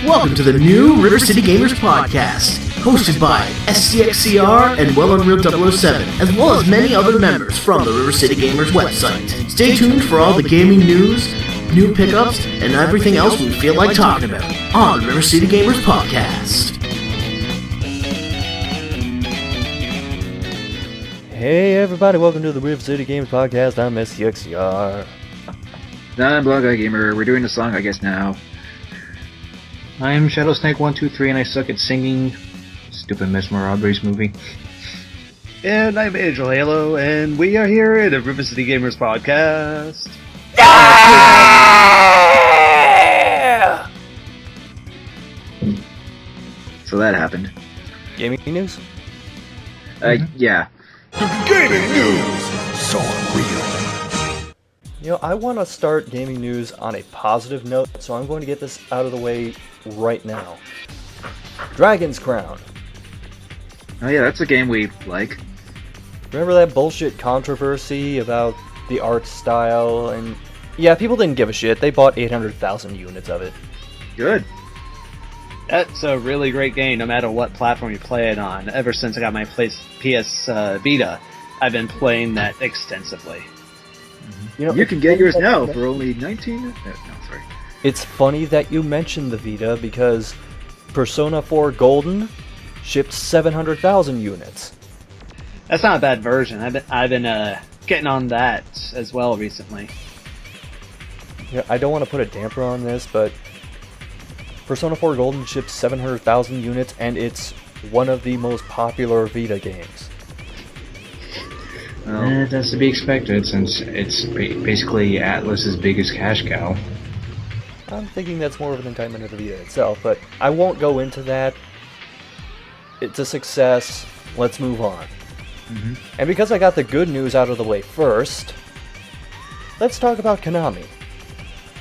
Welcome to the new RiverCityGamers Podcast, hosted by SCXCR and Well Unreal 007, as well as many other members from the RiverCityGamers website. Stay tuned for all the gaming news, new pickups, and everything else we feel like talking about on the RiverCityGamers Podcast. Hey everybody, welcome to the RiverCityGamers Podcast. I'm SCXCR. I'm Blondeguygamer. We're doing the song, I guess, now. I'm ShadowSnake123 and I suck at singing. Stupid Mesmer Audrey's movie. And I'm AngelHalo, and we are here at the RiverCityGamers Podcast. Yeah! So that happened. Gaming news? Yeah. Gaming news! So real. You know, I want to start gaming news on a positive note, so I'm going to get this out of the way right now. Dragon's Crown. Oh yeah, that's a game we like. Remember that bullshit controversy about the art style? And yeah, people didn't give a shit. They bought 800,000 units of it. Good. That's a really great game, no matter what platform you play it on. Ever since I got my PS Vita, I've been playing that extensively. You know, You can get yours now for only 19... No, sorry. It's funny that you mentioned the Vita because Persona 4 Golden shipped 700,000 units. That's not a bad version. I've been getting on that as well recently. Yeah, I don't want to put a damper on this, but Persona 4 Golden shipped 700,000 units, and it's one of the most popular Vita games. Well, That's to be expected since it's basically Atlus's biggest cash cow. I'm thinking that's more of an indictment of the Vita itself, but I won't go into that. It's a success. Let's move on. Mm-hmm. And because I got the good news out of the way first, let's talk about Konami.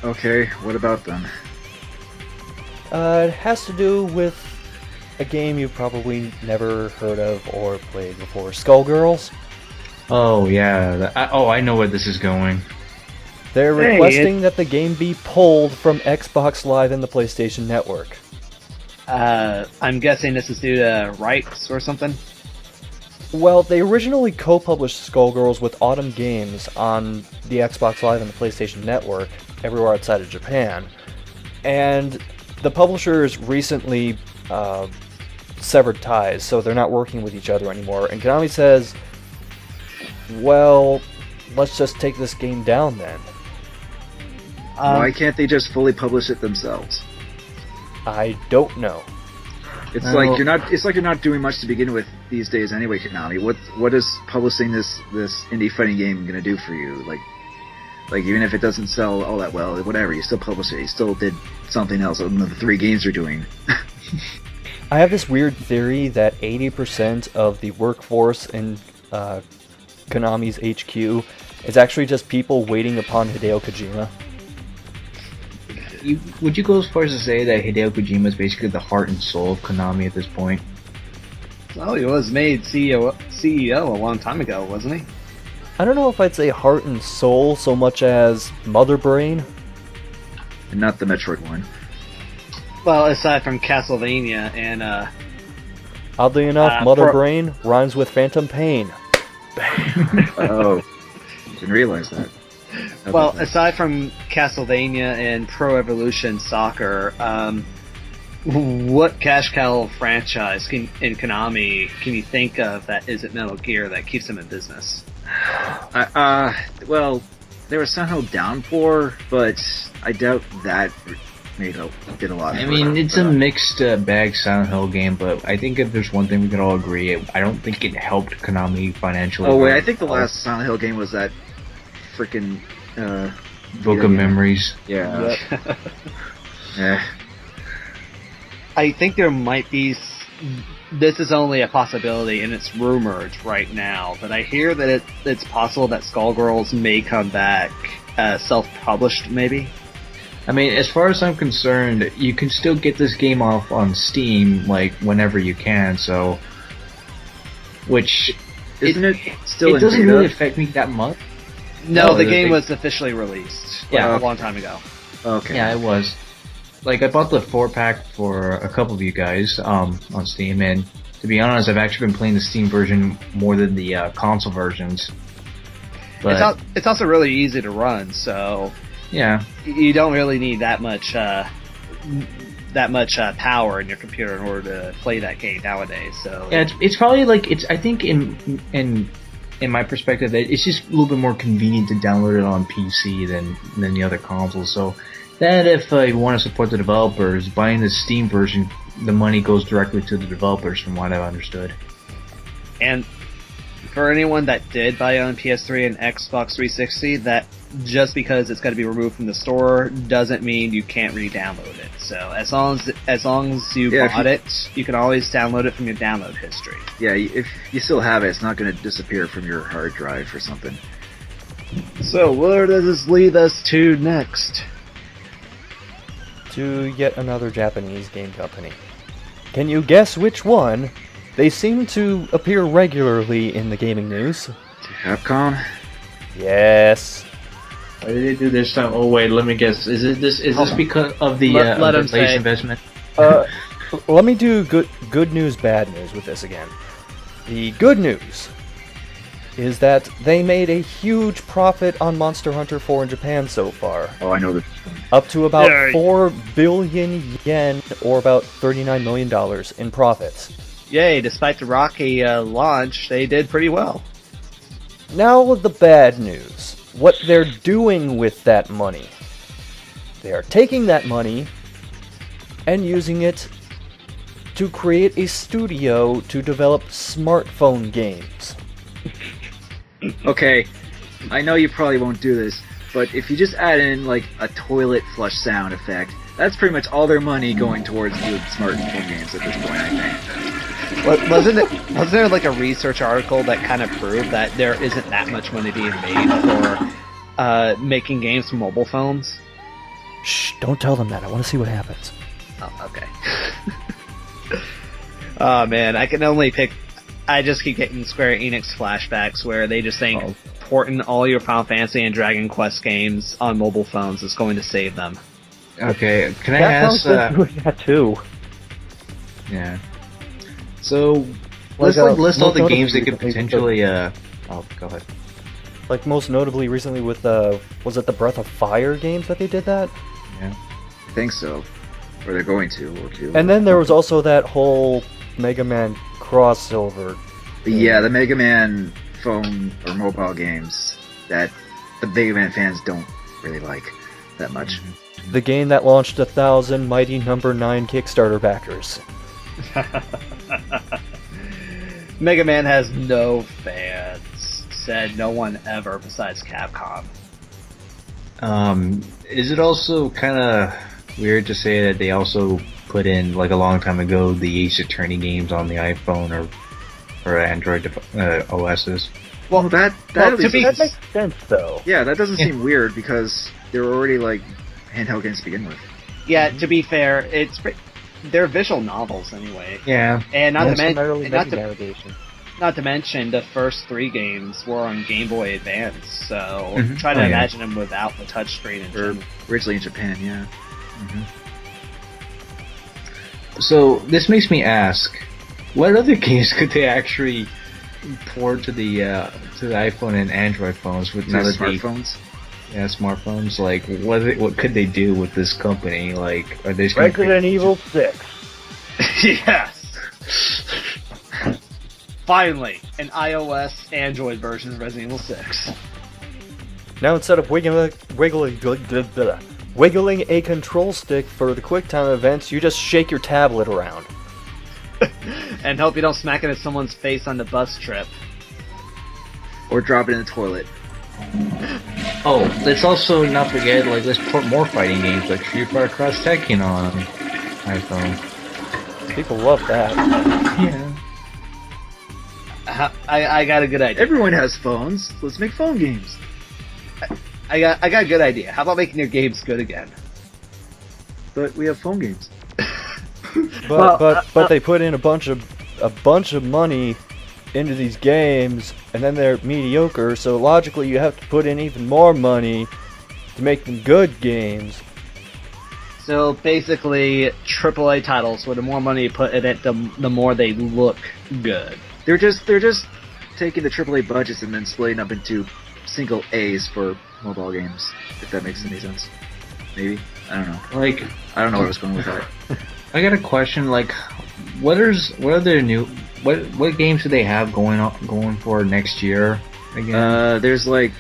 okay, what about them? It has to do with a game you've probably never heard of or played before, Skullgirls. Oh yeah, I know where this is going. They're requesting that the game be pulled from Xbox Live and the PlayStation Network. I'm guessing this is due to rights or something? Well, they originally co-published Skullgirls with Autumn Games on the Xbox Live and the PlayStation Network, everywhere outside of Japan. And the publishers recently severed ties, so they're not working with each other anymore. And Konami says, well, let's just take this game down then. Why can't they just fully publish it themselves? I don't know. It's Well- like you're not doing much to begin with these days anyway, Konami. What is publishing this indie fighting game gonna do for you? Like even if it doesn't sell all that well, whatever, you still publish it. You still did something else other than the 3 games you're doing. I have this weird theory that 80% of the workforce in Konami's HQ is actually just people waiting upon Hideo Kojima. Would you go as far as to say that Hideo Kojima is basically the heart and soul of Konami at this point? Well, he was made CEO a long time ago, wasn't he? I don't know if I'd say heart and soul so much as mother brain. And not the Metroid one. Well, aside from Castlevania and Oddly enough, mother Pro- brain rhymes with phantom pain. Oh. Didn't realize that. well, aside from Castlevania and Pro Evolution Soccer, what cash cow franchise in Konami can you think of that isn't Metal Gear that keeps them in business? Well, there was somehow Downpour, but I doubt that did a lot. I mean, it's a mixed bag Silent Hill game, but I think if there's one thing we can all agree, I don't think it helped Konami financially. Oh wait, I think the last Silent Hill game was that freaking Book of Memories. Yeah. Yeah. I think there might be. This is only a possibility, and it's rumored right now. But I hear that it's possible that Skullgirls may come back self-published, maybe. I mean, as far as I'm concerned, you can still get this game off on Steam, like, whenever you can, so... Which... Isn't it still it in doesn't beta? really affect me that much. No, No, the the game thing- was officially released. Yeah. A long time ago. Okay. Yeah, it was. like I bought the 4-pack for a couple of you guys on Steam, and to be honest, I've actually been playing the Steam version more than the console versions. But It's also really easy to run, so yeah, you don't really need that much power in your computer in order to play that game nowadays. So yeah, it's probably like I think in my perspective, it's just a little bit more convenient to download it on PC than the other consoles. So that if you want to support the developers, buying the Steam version, the money goes directly to the developers, from what I've understood. And for anyone that did buy on PS3 and Xbox 360, that just because it's got to be removed from the store doesn't mean you can't re-download it. So as long as you bought it, you can always download it from your download history. Yeah, if you still have it, it's not going to disappear from your hard drive or something. So where does this lead us to next? To yet another Japanese game company. Can you guess which one? They seem to appear regularly in the gaming news. Capcom? Yes. What did they do this time? Oh wait, let me guess. Is this because of the Let him place say. investment? Let me do good news, bad news with this again. The good news is that they made a huge profit on Monster Hunter 4 in Japan so far. Oh, I know this. Up to about 4 billion yen, or about $39 million in profits. Yay, despite the rocky launch, they did pretty well. Now the bad news. What they're doing with that money. They are taking that money and using it to create a studio to develop smartphone games. Okay, I know you probably won't do this, but if you just add in like a toilet flush sound effect, that's pretty much all their money going towards the smartphone games at this point, I think. Wasn't there like a research article that kind of proved that there isn't that much money being made for making games for mobile phones? Shh, don't tell them that. I want to see what happens. Oh, okay. Oh man, I just keep getting Square Enix flashbacks where they just think porting all your Final Fantasy and Dragon Quest games on mobile phones is going to save them. Okay, can I ask? doing that too. Yeah. So let's list all the games that could potentially. Oh, go ahead. Like most notably recently with was it the Breath of Fire games that they did that? Yeah. I think so. Or they're going to, or two. And then there was also that whole Mega Man crossover. Yeah, the Mega Man phone or mobile games that the Mega Man fans don't really like that much. The game that launched 1,000 Mighty Number 9 Kickstarter backers. Mega Man has no fans. Said no one ever besides Capcom. Is it also kind of weird to say that they also put in, like a long time ago, the Ace Attorney games on the iPhone or Android OSs? Well, that makes sense though. Yeah, that doesn't seem weird because they were already like handheld games to begin with. Yeah, to be fair, they're visual novels anyway. Yeah. And not not to mention the first 3 games were on Game Boy Advance, so try to Oh, yeah. imagine them without the touchscreen. Or originally in Japan, yeah. So this makes me ask, what other games could they actually port to the iPhone and Android phones with To now the that they- smartphones. Yeah, smartphones. Like, what could they do with this company? Like, are they just gonna Resident Evil 6. Yes! Finally, an iOS Android version of Resident Evil 6. Now instead of wiggling a control stick for the QuickTime events, you just shake your tablet around. And hope you don't smack it at someone's face on the bus trip. Or drop it in the toilet. Oh, let's also not forget, like, let's port more fighting games like Street Fighter Cross Tekken on iPhone. People love that. Yeah. I got a good idea. Everyone has phones. Let's make phone games. I got a good idea. How about making your games good again? But we have phone games. But they put in a bunch of money into these games, and then they're mediocre. So logically, you have to put in even more money to make them good games. So basically, AAA titles, where the more money you put in it, the more they look good. They're just taking the AAA budgets and then splitting up into single A's for mobile games. If that makes any sense. Maybe, I don't know. Like, I don't know where I was going with that. I got a question. Like, what games do they have going for next year again? There's like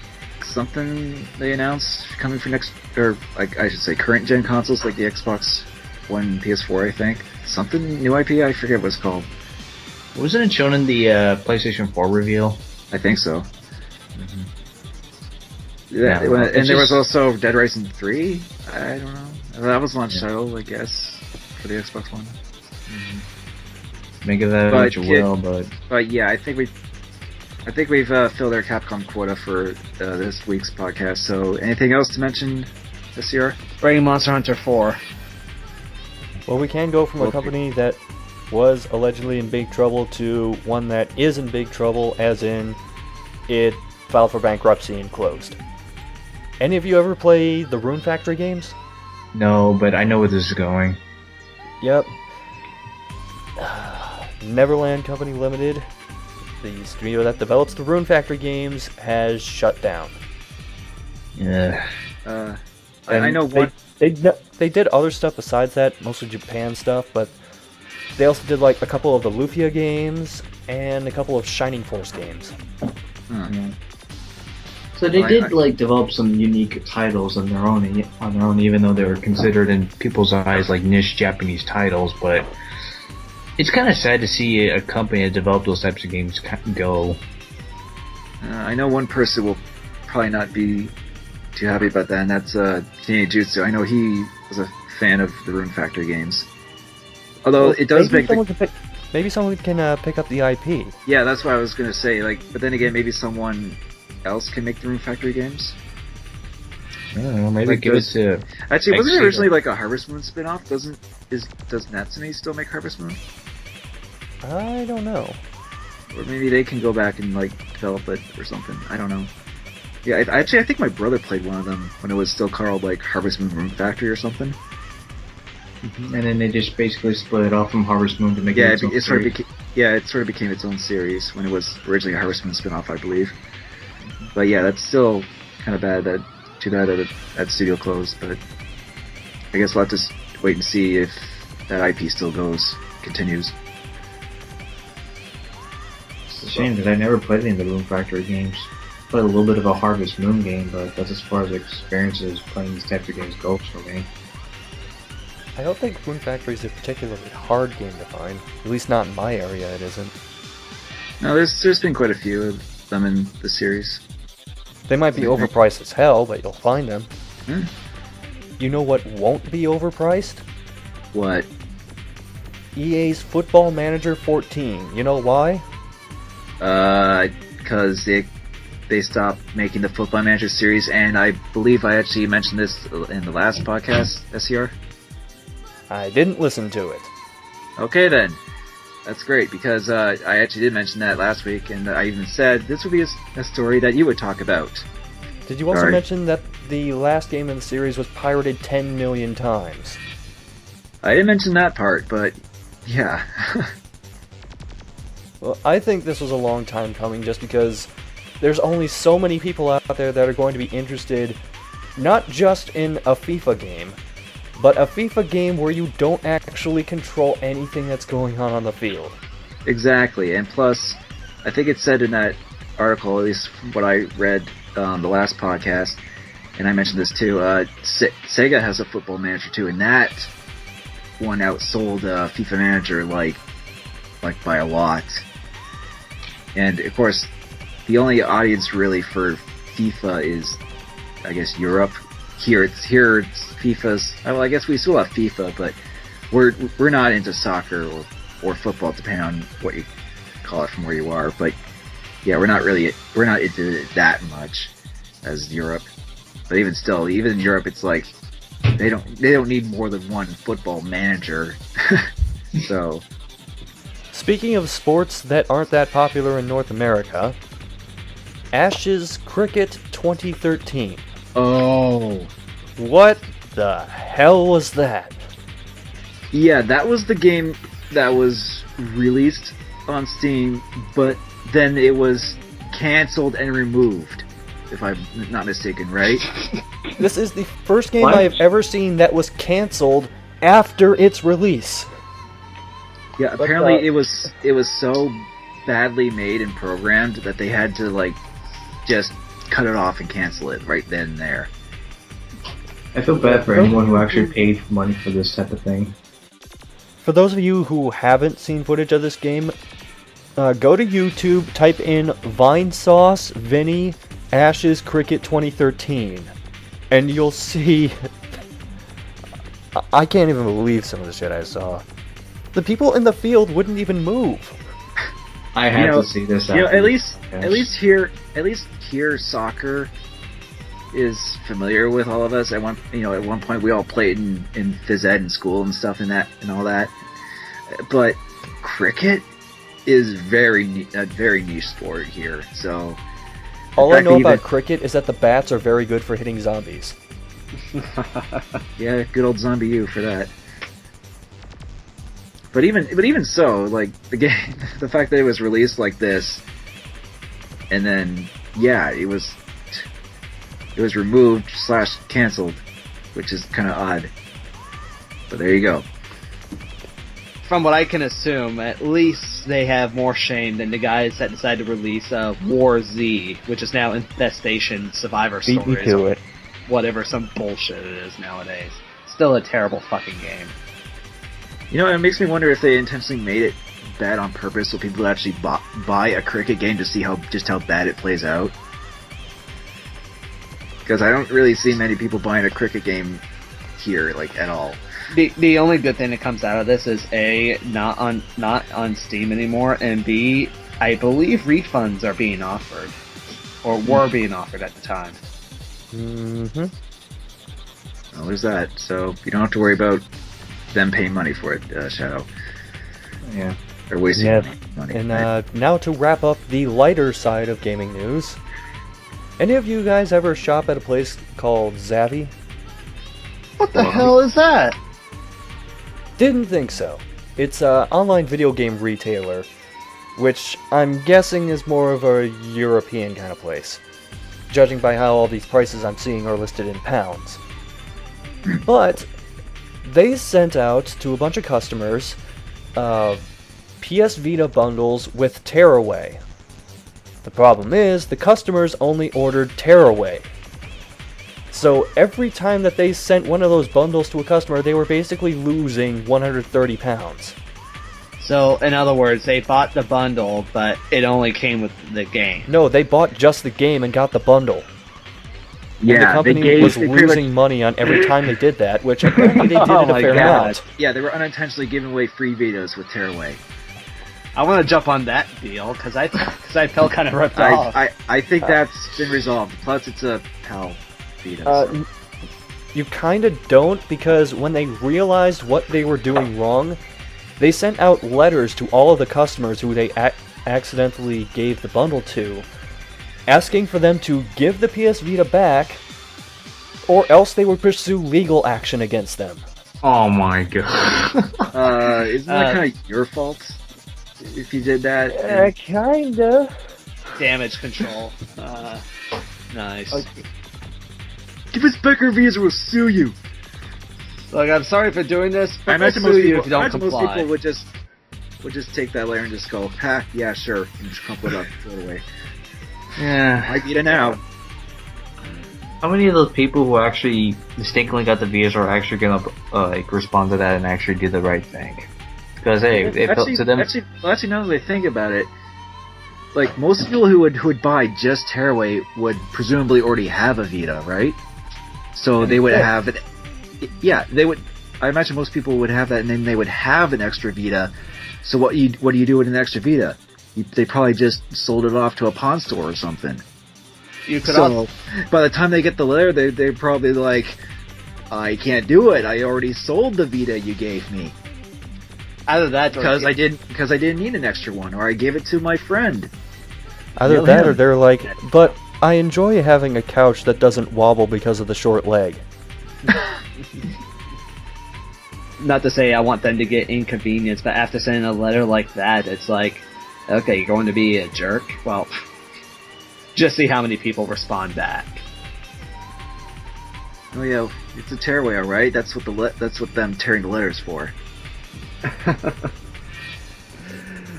something they announced coming for next, or like I should say current gen consoles like the Xbox One, PS4, I think. Something new IP, I forget what it's called. Wasn't it shown in the PlayStation 4 reveal? I think so. Mm-hmm. Yeah, and there was also Dead Rising 3. I don't know. That was launch title, I guess, for the Xbox One. Mm-hmm. Make of that what you will, but yeah, I think we've filled our Capcom quota for this week's podcast. So, anything else to mention this year? Bringing Monster Hunter 4. Well, we can go from a company that was allegedly in big trouble to one that is in big trouble, as in it filed for bankruptcy and closed. Any of you ever play the Rune Factory games? No, but I know where this is going. Yep. Neverland Company Limited, the studio that develops the Rune Factory games, has shut down. Yeah. I know what they did other stuff besides that, mostly Japan stuff, but they also did like a couple of the Lufia games and a couple of Shining Force games. Yeah. So they did like develop some unique titles on their own, even though they were considered in people's eyes like niche Japanese titles. But it's kind of sad to see a company that developed those types of games go. I know one person will probably not be too happy about that, and that's Teenage Jutsu. I know he was a fan of the Rune Factory games. Although it does make maybe someone can pick up the IP. Yeah, that's what I was gonna say. Like, but then again, maybe someone else can make the Rune Factory games. I don't know. Maybe like give it to. Actually, wasn't it originally like a Harvest Moon spin-off? Does Natsume still make Harvest Moon? I don't know. Or maybe they can go back and like develop it or something. I don't know. Yeah, I think my brother played one of them when it was still called like Harvest Moon Rune Factory or something. Mm-hmm. And then they just basically split it off from Harvest Moon to make it its own it sort of became its own series when it was originally a Harvest Moon spin-off, I believe. But yeah, that's still kind of bad. Too bad that that studio closed. But I guess we'll have to wait and see if that IP still continues. It's a shame because I never played any of the Rune Factory games. Played a little bit of a Harvest Moon game, but that's as far as experiences playing these types of games goes for me. I don't think Rune Factory is a particularly hard game to find. At least not in my area, it isn't. No, there's been quite a few of them in the series. They might be overpriced as hell, but you'll find them. You know what won't be overpriced? What? EA's Football Manager 14. You know why? Because they stopped making the Football Manager series, and I believe I actually mentioned this in the last podcast, SCR. I didn't listen to it. Okay then. That's great, because I actually did mention that last week, and I even said this would be a story that you would talk about. Did you also mention that the last game in the series was pirated 10 million times? I didn't mention that part, but yeah. Well, I think this was a long time coming just because there's only so many people out there that are going to be interested not just in a FIFA game, but a FIFA game where you don't actually control anything that's going on the field. Exactly, and plus, I think it said in that article, at least what I read the last podcast, and I mentioned this too, Sega has a Football Manager too, and that one outsold FIFA Manager like by a lot. And of course, the only audience really for FIFA is, I guess, Europe. Here it's FIFA's. Well, I guess we still have FIFA, but we're not into soccer or football, depending on what you call it from where you are. But yeah, we're not into it that much as Europe. But even still, even in Europe, it's like they don't need more than one Football Manager. So, speaking of sports that aren't that popular in North America, Ashes Cricket 2013. Oh. What the hell was that? Yeah, that was the game that was released on Steam, but then it was canceled and removed, if I'm not mistaken, right? This is the first game I have ever seen that was canceled after its release. Yeah, apparently it was so badly made and programmed that they had to like just cut it off and cancel it right then and there. I feel bad for anyone who actually paid money for this type of thing. For those of you who haven't seen footage of this game, go to YouTube, type in Vinesauce Vinny Ashes Cricket 2013, and you'll see... I can't even believe some of the shit I saw. The people in the field wouldn't even move. I had to see this. At least here soccer is familiar with all of us. At one point we all played in phys ed in school and stuff and all that. But cricket is a very niche sport here. So all I know about cricket is that the bats are very good for hitting zombies. Yeah, good old zombie you for that. But even so, like the game, the fact that it was released like this, and then it was removed / canceled, which is kind of odd. But there you go. From what I can assume, at least they have more shame than the guys that decided to release War Z, which is now Infestation Survivor Stories. Beat me to it. Whatever, some bullshit it is nowadays. Still a terrible fucking game. It makes me wonder if they intentionally made it bad on purpose so people would actually buy a cricket game to see how bad it plays out. Because I don't really see many people buying a cricket game here, like, at all. The only good thing that comes out of this is A, not on Steam anymore, and B, I believe refunds are being offered. Or were being offered at the time. Mm-hmm. Well, there's that. So you don't have to worry about them paying money for it, Shadow. Yeah. They're wasting money. And now to wrap up the lighter side of gaming news. Any of you guys ever shop at a place called Zavvi? What the hell is that? Didn't think so. It's an online video game retailer, which I'm guessing is more of a European kind of place, judging by how all these prices I'm seeing are listed in pounds. But they sent out to a bunch of customers PS Vita bundles with Tearaway. The problem is, the customers only ordered Tearaway. So every time that they sent one of those bundles to a customer, they were basically losing 130 pounds. So, in other words, they bought the bundle, but it only came with the game. No, they bought just the game and got the bundle. Yeah, and the company was losing money on every time they did that, which apparently they did it a fair amount. Yeah, they were unintentionally giving away free Vitas with Tearaway. I want to jump on that deal, because I felt kind of ripped off. I think that's been resolved. Plus, it's a PAL Vita. So. You kind of don't, because when they realized what they were doing wrong, they sent out letters to all of the customers who they accidentally gave the bundle to, asking for them to give the PS Vita back, or else they would pursue legal action against them. Oh my god. Isn't that kind of your fault if you did that? Kinda. Damage control. Nice. Okay. Give us back our Visa, we'll sue you. Look, I'm sorry for doing this, but I imagine most you if you don't most comply. people would just take that layer and just go, ha, yeah, sure, and just crumple it up and throw it away. Yeah. I get it now. How many of those people who actually mistakenly got the Vitas are actually gonna respond to that and actually do the right thing? Because hey, it felt to them. Actually, now that I think about it, like most people who would buy just Tearaway would presumably already have a Vita, right? So they would have it. Yeah, they would. I imagine most people would have that, and then they would have an extra Vita. So what do you do with an extra Vita? They probably just sold it off to a pawn store or something. You could so by the time they get the letter, they're probably like, I can't do it. I already sold the Vita you gave me. Either that, because I didn't need an extra one, or I gave it to my friend. Either that, or they're like, but I enjoy having a couch that doesn't wobble because of the short leg. Not to say I want them to get inconvenienced, but after sending a letter like that, it's like, okay, you're going to be a jerk? Well, just see how many people respond back. Oh yeah, it's a tearaway, all right. That's what them tearing the letters for.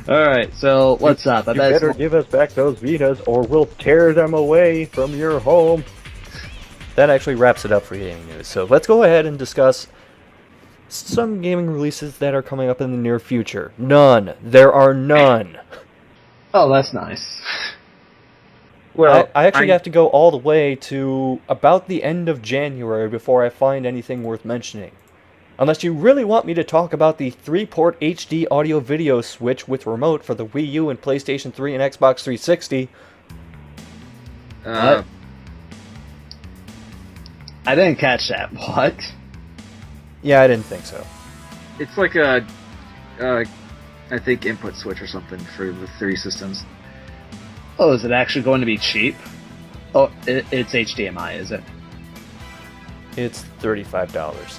Alright, so what's up? You better give us back those Vitas or we'll tear them away from your home. That actually wraps it up for gaming news. So let's go ahead and discuss some gaming releases that are coming up in the near future. None. There are none. Oh, that's nice. Well, I actually have to go all the way to about the end of January before I find anything worth mentioning. Unless you really want me to talk about the 3-port HD audio-video switch with remote for the Wii U and PlayStation 3 and Xbox 360. What? I didn't catch that. What? Yeah, I didn't think so. It's like a, I think input switch or something for the 3 systems. Oh, is it actually going to be cheap? Oh, it's HDMI, is it? It's $35.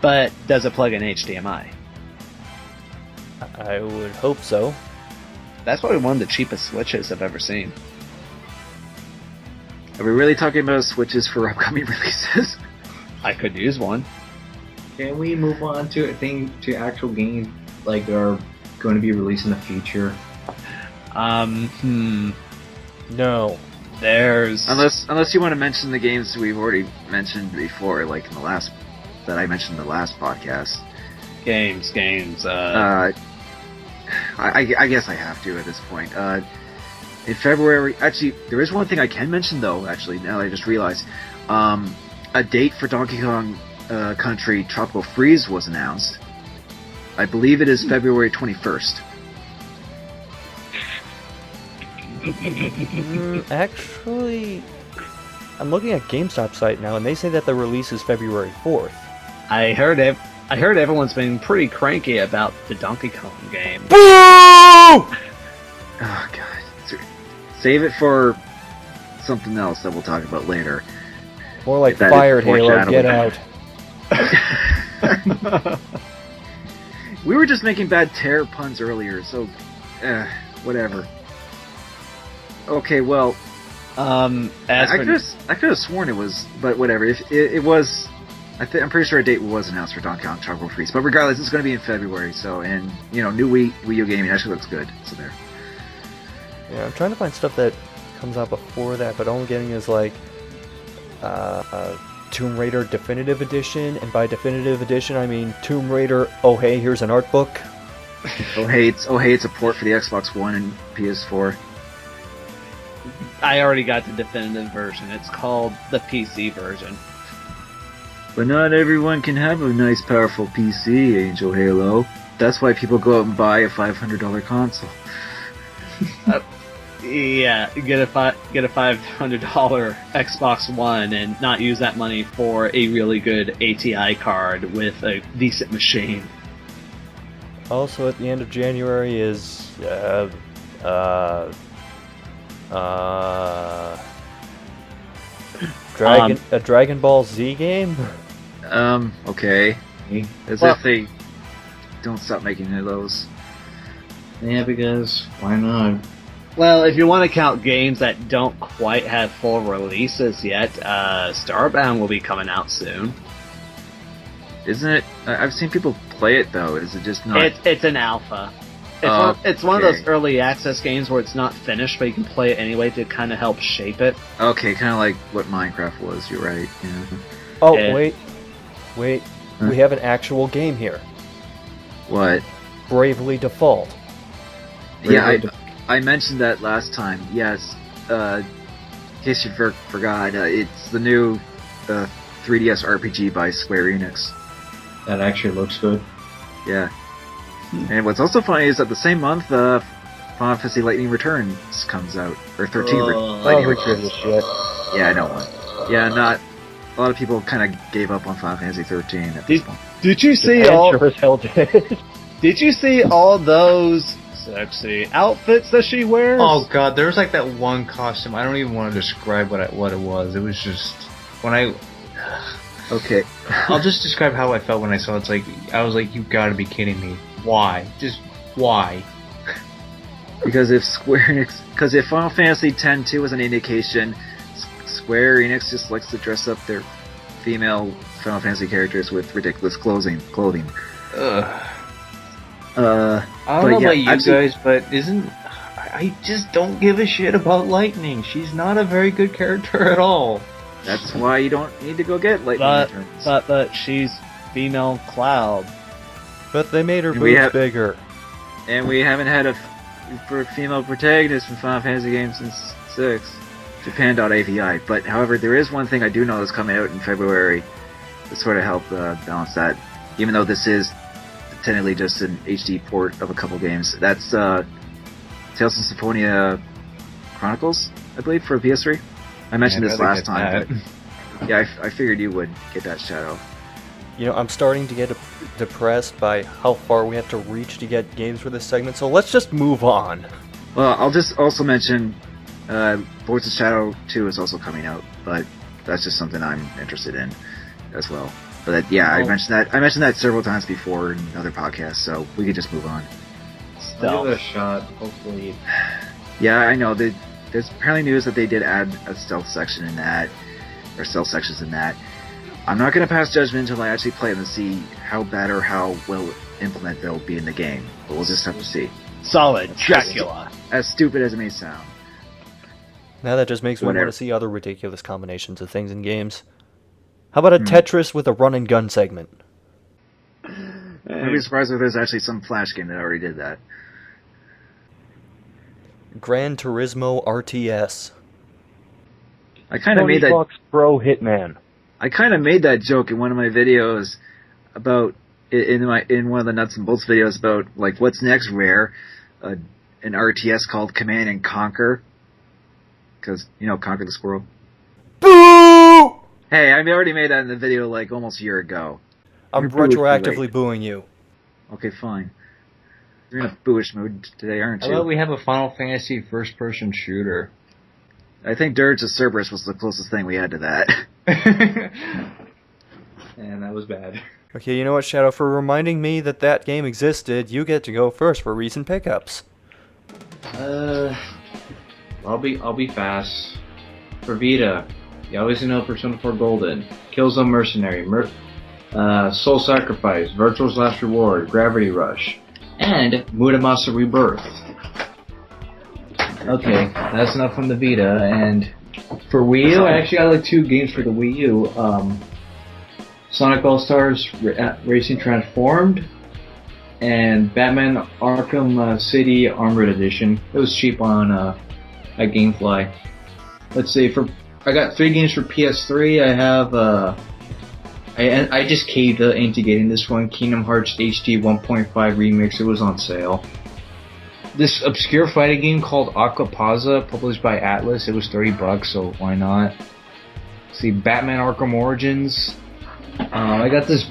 But does it plug in HDMI? I would hope so. That's probably one of the cheapest switches I've ever seen. Are we really talking about switches for upcoming releases? I could use one. Can we move on to actual games like that are going to be released in the future? No. There's... Unless you want to mention the games we've already mentioned before, like in the last... that I mentioned in the last podcast. Games. I guess I have to at this point. In February... Actually, there is one thing I can mention, though, actually, now that I just realized. A date for Donkey Kong Country Tropical Freeze was announced. I believe it is February 21st. Actually, I'm looking at GameStop site now, and they say that the release is February 4th. I heard everyone's been pretty cranky about the Donkey Kong game. Boo! Oh, God. Save it for something else that we'll talk about later. More like fired, Halo, get out. We were just making bad tear puns earlier, so... whatever. Okay, well... I could have sworn it was... But whatever, if it was... I'm pretty sure a date was announced for Donkey Kong Tropical Freeze. But regardless, it's going to be in February, so... And, new Wii U gaming actually looks good, so there. Yeah, I'm trying to find stuff that comes out before that, but all I'm getting is, like... Tomb Raider Definitive Edition, and by Definitive Edition, I mean Tomb Raider, oh hey, here's an art book. Oh hey, it's a port for the Xbox One and PS4. I already got the definitive version. It's called the PC version. But not everyone can have a nice, powerful PC, AngelHalo. That's why people go out and buy a $500 console. Yeah, get a $500 Xbox One and not use that money for a really good ATI card with a decent machine. Also, at the end of January is a Dragon Ball Z game. Okay. As if they don't stop making those. Yeah, because why not? Well, if you want to count games that don't quite have full releases yet, Starbound will be coming out soon. Isn't it? I've seen people play it though. Is it just not? It's an alpha. It's one of those early access games where it's not finished, but you can play it anyway to kind of help shape it. Okay, kind of like what Minecraft was. You're right. Yeah. Oh, wait. Huh? We have an actual game here. What? Bravely Default. Yeah, I mentioned that last time. Yes. In case you forgot, it's the new 3DS RPG by Square Enix. That actually looks good. Yeah. And what's also funny is that the same month, Final Fantasy Lightning Returns comes out. Or 13 Lightning Returns. Shit. Yeah, I know. Yeah, not... A lot of people kind of gave up on Final Fantasy 13 at this point. Did you see Did you see all those sexy outfits that she wears? Oh god, there was like that one costume. I don't even want to describe what it was. It was just... Okay. I'll just describe how I felt when I saw it. It's like, I was like, you gotta be kidding me. Why? Just why? Because if Final Fantasy X-2 was an indication, Square Enix just likes to dress up their female Final Fantasy characters with ridiculous clothing. Ugh. I don't know about you guys, but I just don't give a shit about Lightning. She's not a very good character at all. That's why you don't need to go get Lightning Returns. But she's female Cloud. But they made her boobs bigger. And we haven't had a female protagonist in Final Fantasy games since 6. Japan.avi. But however, there is one thing I do know that's coming out in February to sort of help balance that. Even though this is technically just an HD port of a couple games. That's Tales of Symphonia Chronicles, I believe, for PS3. I mentioned this last time. But yeah, I figured you would get that, Shadow. You know, I'm starting to get depressed by how far we have to reach to get games for this segment, so let's just move on. Well, I'll just also mention Lords of Shadow 2 is also coming out, but that's just something I'm interested in as well. But I mentioned that several times before in other podcasts, so we could just move on. I'll give it a shot, hopefully. Yeah, I know. There's apparently news that they did add a stealth section in that, or stealth sections in that. I'm not going to pass judgment until I actually play them and see how bad or how well implemented they'll be in the game. But we'll just have to see. Solid Dracula. As stupid as it may sound. Now that just makes me want to see other ridiculous combinations of things in games. How about a Tetris with a run and gun segment? I'd be surprised if there's actually some Flash game that already did that. Gran Turismo RTS. I kind of made that. Fox Pro Hitman. I kind of made that joke in one of my videos about in one of the nuts and bolts videos about like what's next, Rare, an RTS called Command and Conquer, because Conquer the Squirrel. Boo! Hey, I already made that in the video like almost a year ago. I'm retroactively booing you. Okay, fine. You're in a booish mood today, aren't you? How about we have a Final Fantasy first-person shooter? I think Dirge of Cerberus was the closest thing we had to that. And that was bad. Okay, you know what, Shadow? For reminding me that game existed, you get to go first for recent pickups. I'll be fast. For Vita, you always know Persona 4 Golden, Killzone Mercenary, Soul Sacrifice, Virtual's Last Reward, Gravity Rush, and Muramasa Rebirth. Okay, that's enough from the Vita, and for Wii U, I actually got like 2 games for the Wii U. Sonic All-Stars Racing Transformed, and Batman Arkham City Armored Edition. It was cheap on at GameFly. Let's see, I got 3 games for PS3. I have I just caved into getting this one, Kingdom Hearts HD 1.5 Remix. It was on sale. This obscure fighting game called Aquapaza, published by Atlas. It was $30, so why not? Let's see, Batman Arkham Origins. I got this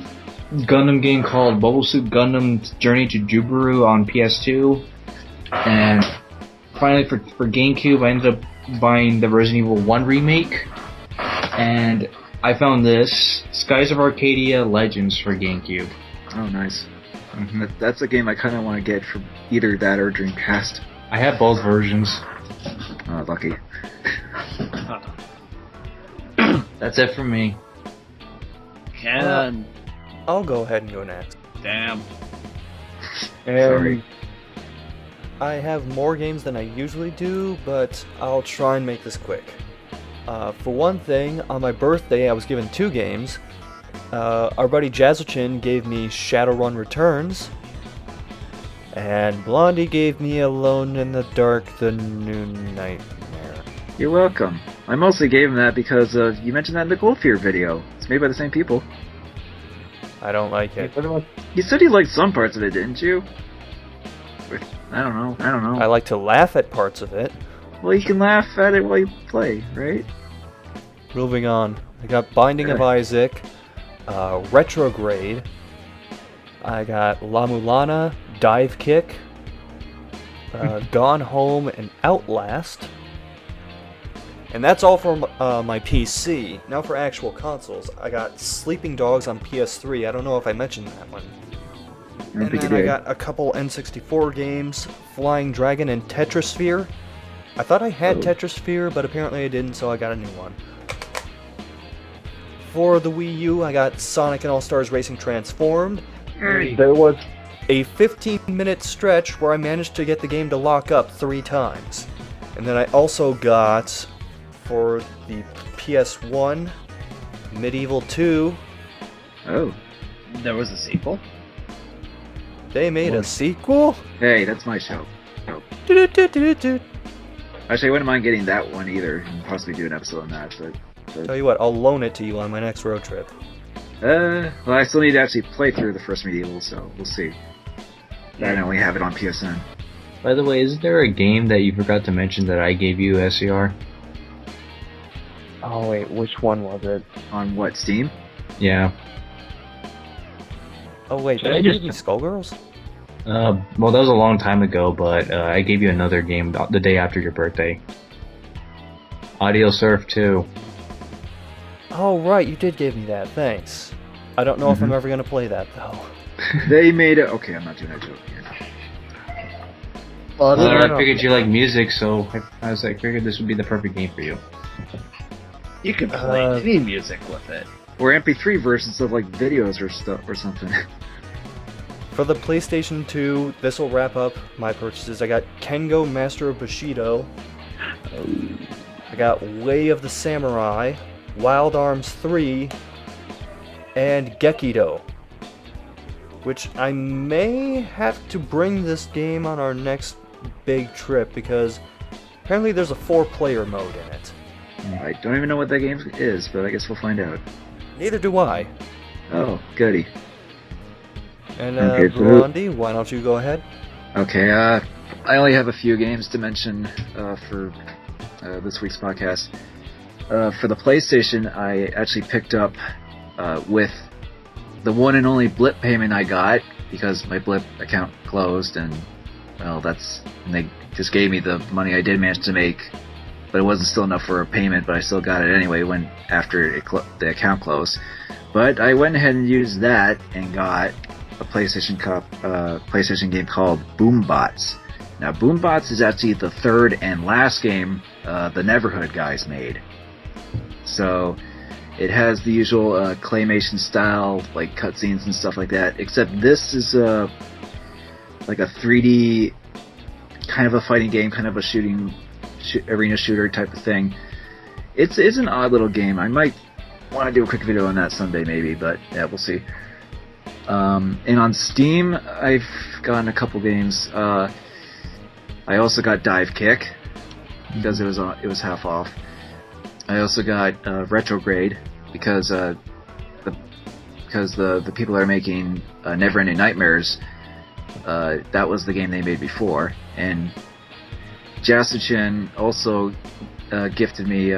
Gundam game called Bubble Suit Gundam Journey to Jubiru on PS2. And finally, for GameCube, I ended up buying the Resident Evil 1 remake. And I found this, Skies of Arcadia Legends for GameCube. Oh, nice. Mm-hmm. That's a game I kind of want to get for either that or Dreamcast. I have both versions. Oh, lucky. That's it for me. I'll go ahead and go next. Damn. Sorry. I have more games than I usually do, but I'll try and make this quick. For one thing, on my birthday I was given 2 games. Our buddy Jazzlechin gave me Shadowrun Returns, and Blondie gave me Alone in the Dark: The New Nightmare. You're welcome. I mostly gave him that because you mentioned that in the Goldfear video. It's made by the same people. I don't like it. You said you liked some parts of it, didn't you? I don't know. I like to laugh at parts of it. Well, you can laugh at it while you play, right? Moving on. I got Binding of Isaac, Retrograde. I got La Mulana, Dive Kick, Gone Home, and Outlast. And that's all for my PC. Now for actual consoles, I got Sleeping Dogs on PS3. I don't know if I mentioned that one. And then I got a couple N64 games, Flying Dragon and Tetrasphere. I thought I had Tetrasphere, but apparently I didn't, so I got a new one. For the Wii U, I got Sonic and All-Stars Racing Transformed. There was a 15-minute stretch where I managed to get the game to lock up 3 times. And then I also got, for the PS1, Medieval 2. Oh. There was a sequel? They made a sequel? Hey, that's my show. Oh. Actually, I wouldn't mind getting that one either, and possibly do an episode on that, but... Tell you what, I'll loan it to you on my next road trip. Well, I still need to actually play through the first Medieval, so we'll see. I only have it on PSN. By the way, is there a game that you forgot to mention that I gave you, SCR? Oh wait, which one was it? On what, Steam? Yeah. Oh wait, Should did I I just- give you Skullgirls? Well, that was a long time ago, but I gave you another game the day after your birthday. Audio Surf 2. Oh right, you did give me that, thanks. I don't know if I'm ever gonna play that though. They made it... Okay, I'm not doing that joke here. Well, I figured you like music, so I was like, figured this would be the perfect game for you. you could play any music with it. Or MP3 versions of, like, videos or stuff or something. For the PlayStation 2, this will wrap up my purchases. I got Kengo Master of Bushido. I got Way of the Samurai, Wild Arms 3, and Gekido. Which I may have to bring this game on our next big trip because apparently there's a 4-player mode in it. I don't even know what that game is, but I guess we'll find out. Neither do I. Oh, goody. And Okay, so- Blondie, why don't you go ahead? Okay, I only have a few games to mention for this week's podcast. For the PlayStation, I actually picked up with the one and only Blip payment I got because my Blip account closed, and well, and they just gave me the money I did manage to make, but it wasn't still enough for a payment. But I still got it anyway when after the account closed. But I went ahead and used that and got a PlayStation game called Boombots. Now, Boombots is actually the third and last game the Neverhood guys made. So it has the usual claymation style, like cutscenes and stuff like that, except this is like a 3D kind of a fighting game, kind of a arena shooter type of thing. It's an odd little game. I might want to do a quick video on that someday maybe, but yeah, we'll see. And on Steam, I've gotten a couple games. I also got Dive Kick because it was half off. I also got Retrograde because the people that are making Neverending Nightmares, that was the game they made before. And Jasichin also gifted me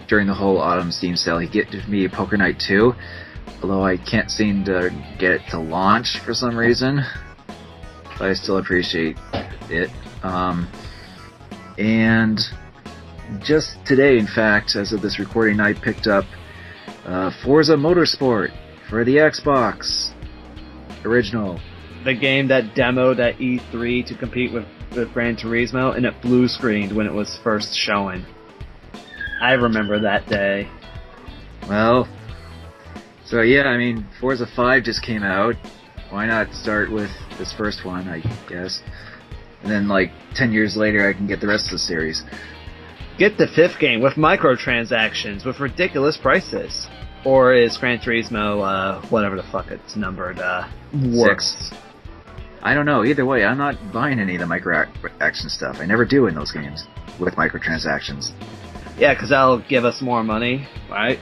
during the whole autumn Steam sale. He gifted me Poker Night 2, although I can't seem to get it to launch for some reason. But I still appreciate it. And just today, in fact, as of this recording, I picked up Forza Motorsport for the Xbox original. The game that demoed at E3 to compete with Gran Turismo, and it blue screened when it was first showing. I remember that day. Well, so yeah, I mean, Forza 5 just came out. Why not start with this first one, I guess? And then, like, 10 years later, I can get the rest of the series. Get the 5th game with microtransactions with ridiculous prices. Or is Gran Turismo, whatever the fuck it's numbered, worse? 6. I don't know. Either way, I'm not buying any of the micro-action stuff. I never do in those games with microtransactions. Yeah, because that'll give us more money, right?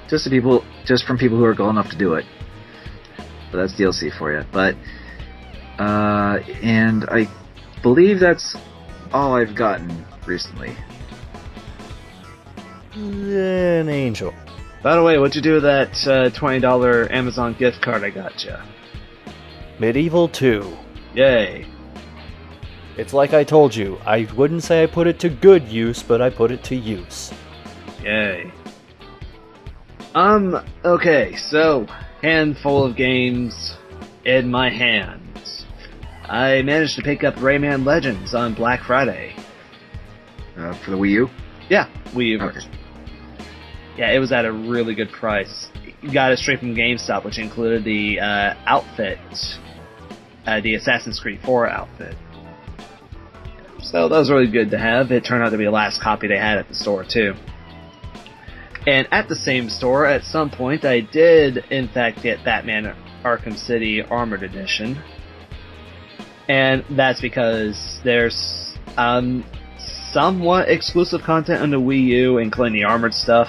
Just from people who are cool enough to do it. But that's DLC for you. But, and I believe that's all I've gotten recently. An Angel. By the way, what'd you do with that $20 Amazon gift card I got you? Medieval 2. Yay. It's like I told you, I wouldn't say I put it to good use, but I put it to use. Yay. Okay, so, handful of games in my hands. I managed to pick up Rayman Legends on Black Friday. For the Wii U? Yeah, Wii U. Okay. Yeah, it was at a really good price. Got it straight from GameStop, which included the outfit, the Assassin's Creed 4 outfit. So that was really good to have. It turned out to be the last copy they had at the store, too. And at the same store, at some point, I did, in fact, get Batman Arkham City Armored Edition. And that's because there's somewhat exclusive content on the Wii U, including the armored stuff.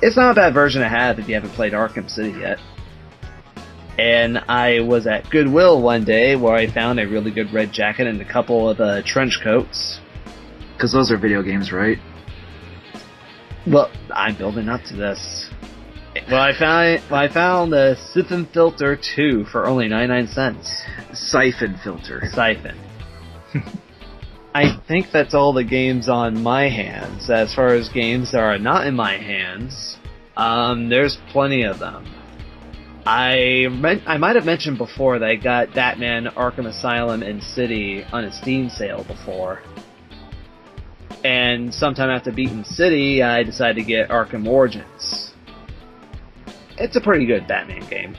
It's not a bad version to have if you haven't played Arkham City yet. And I was at Goodwill one day where I found a really good red jacket and a couple of trench coats. Because those are video games, right? Well, I'm building up to this. Well, I found the Siphon Filter 2 for only 99 cents. Siphon Filter. Siphon. I think that's all the games on my hands. As far as games that are not in my hands, there's plenty of them. I might have mentioned before that I got Batman Arkham Asylum and City on a Steam sale before. And sometime after beating City, I decided to get Arkham Origins. It's a pretty good Batman game.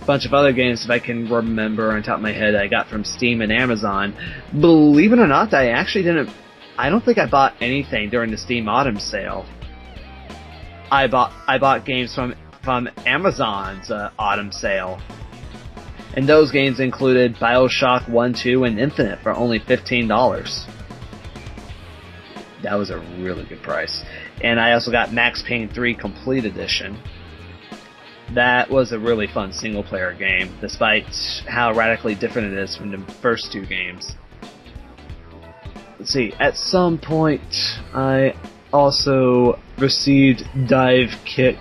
A bunch of other games, if I can remember on top of my head, I got from Steam and Amazon. Believe it or not, I don't think I bought anything during the Steam Autumn sale. I bought games from Amazon's Autumn sale. And those games included BioShock 1, 2, and Infinite for only $15. That was a really good price. And I also got Max Payne 3 Complete Edition. That was a really fun single-player game, despite how radically different it is from the first two games. Let's see, at some point, I also received Dive Kick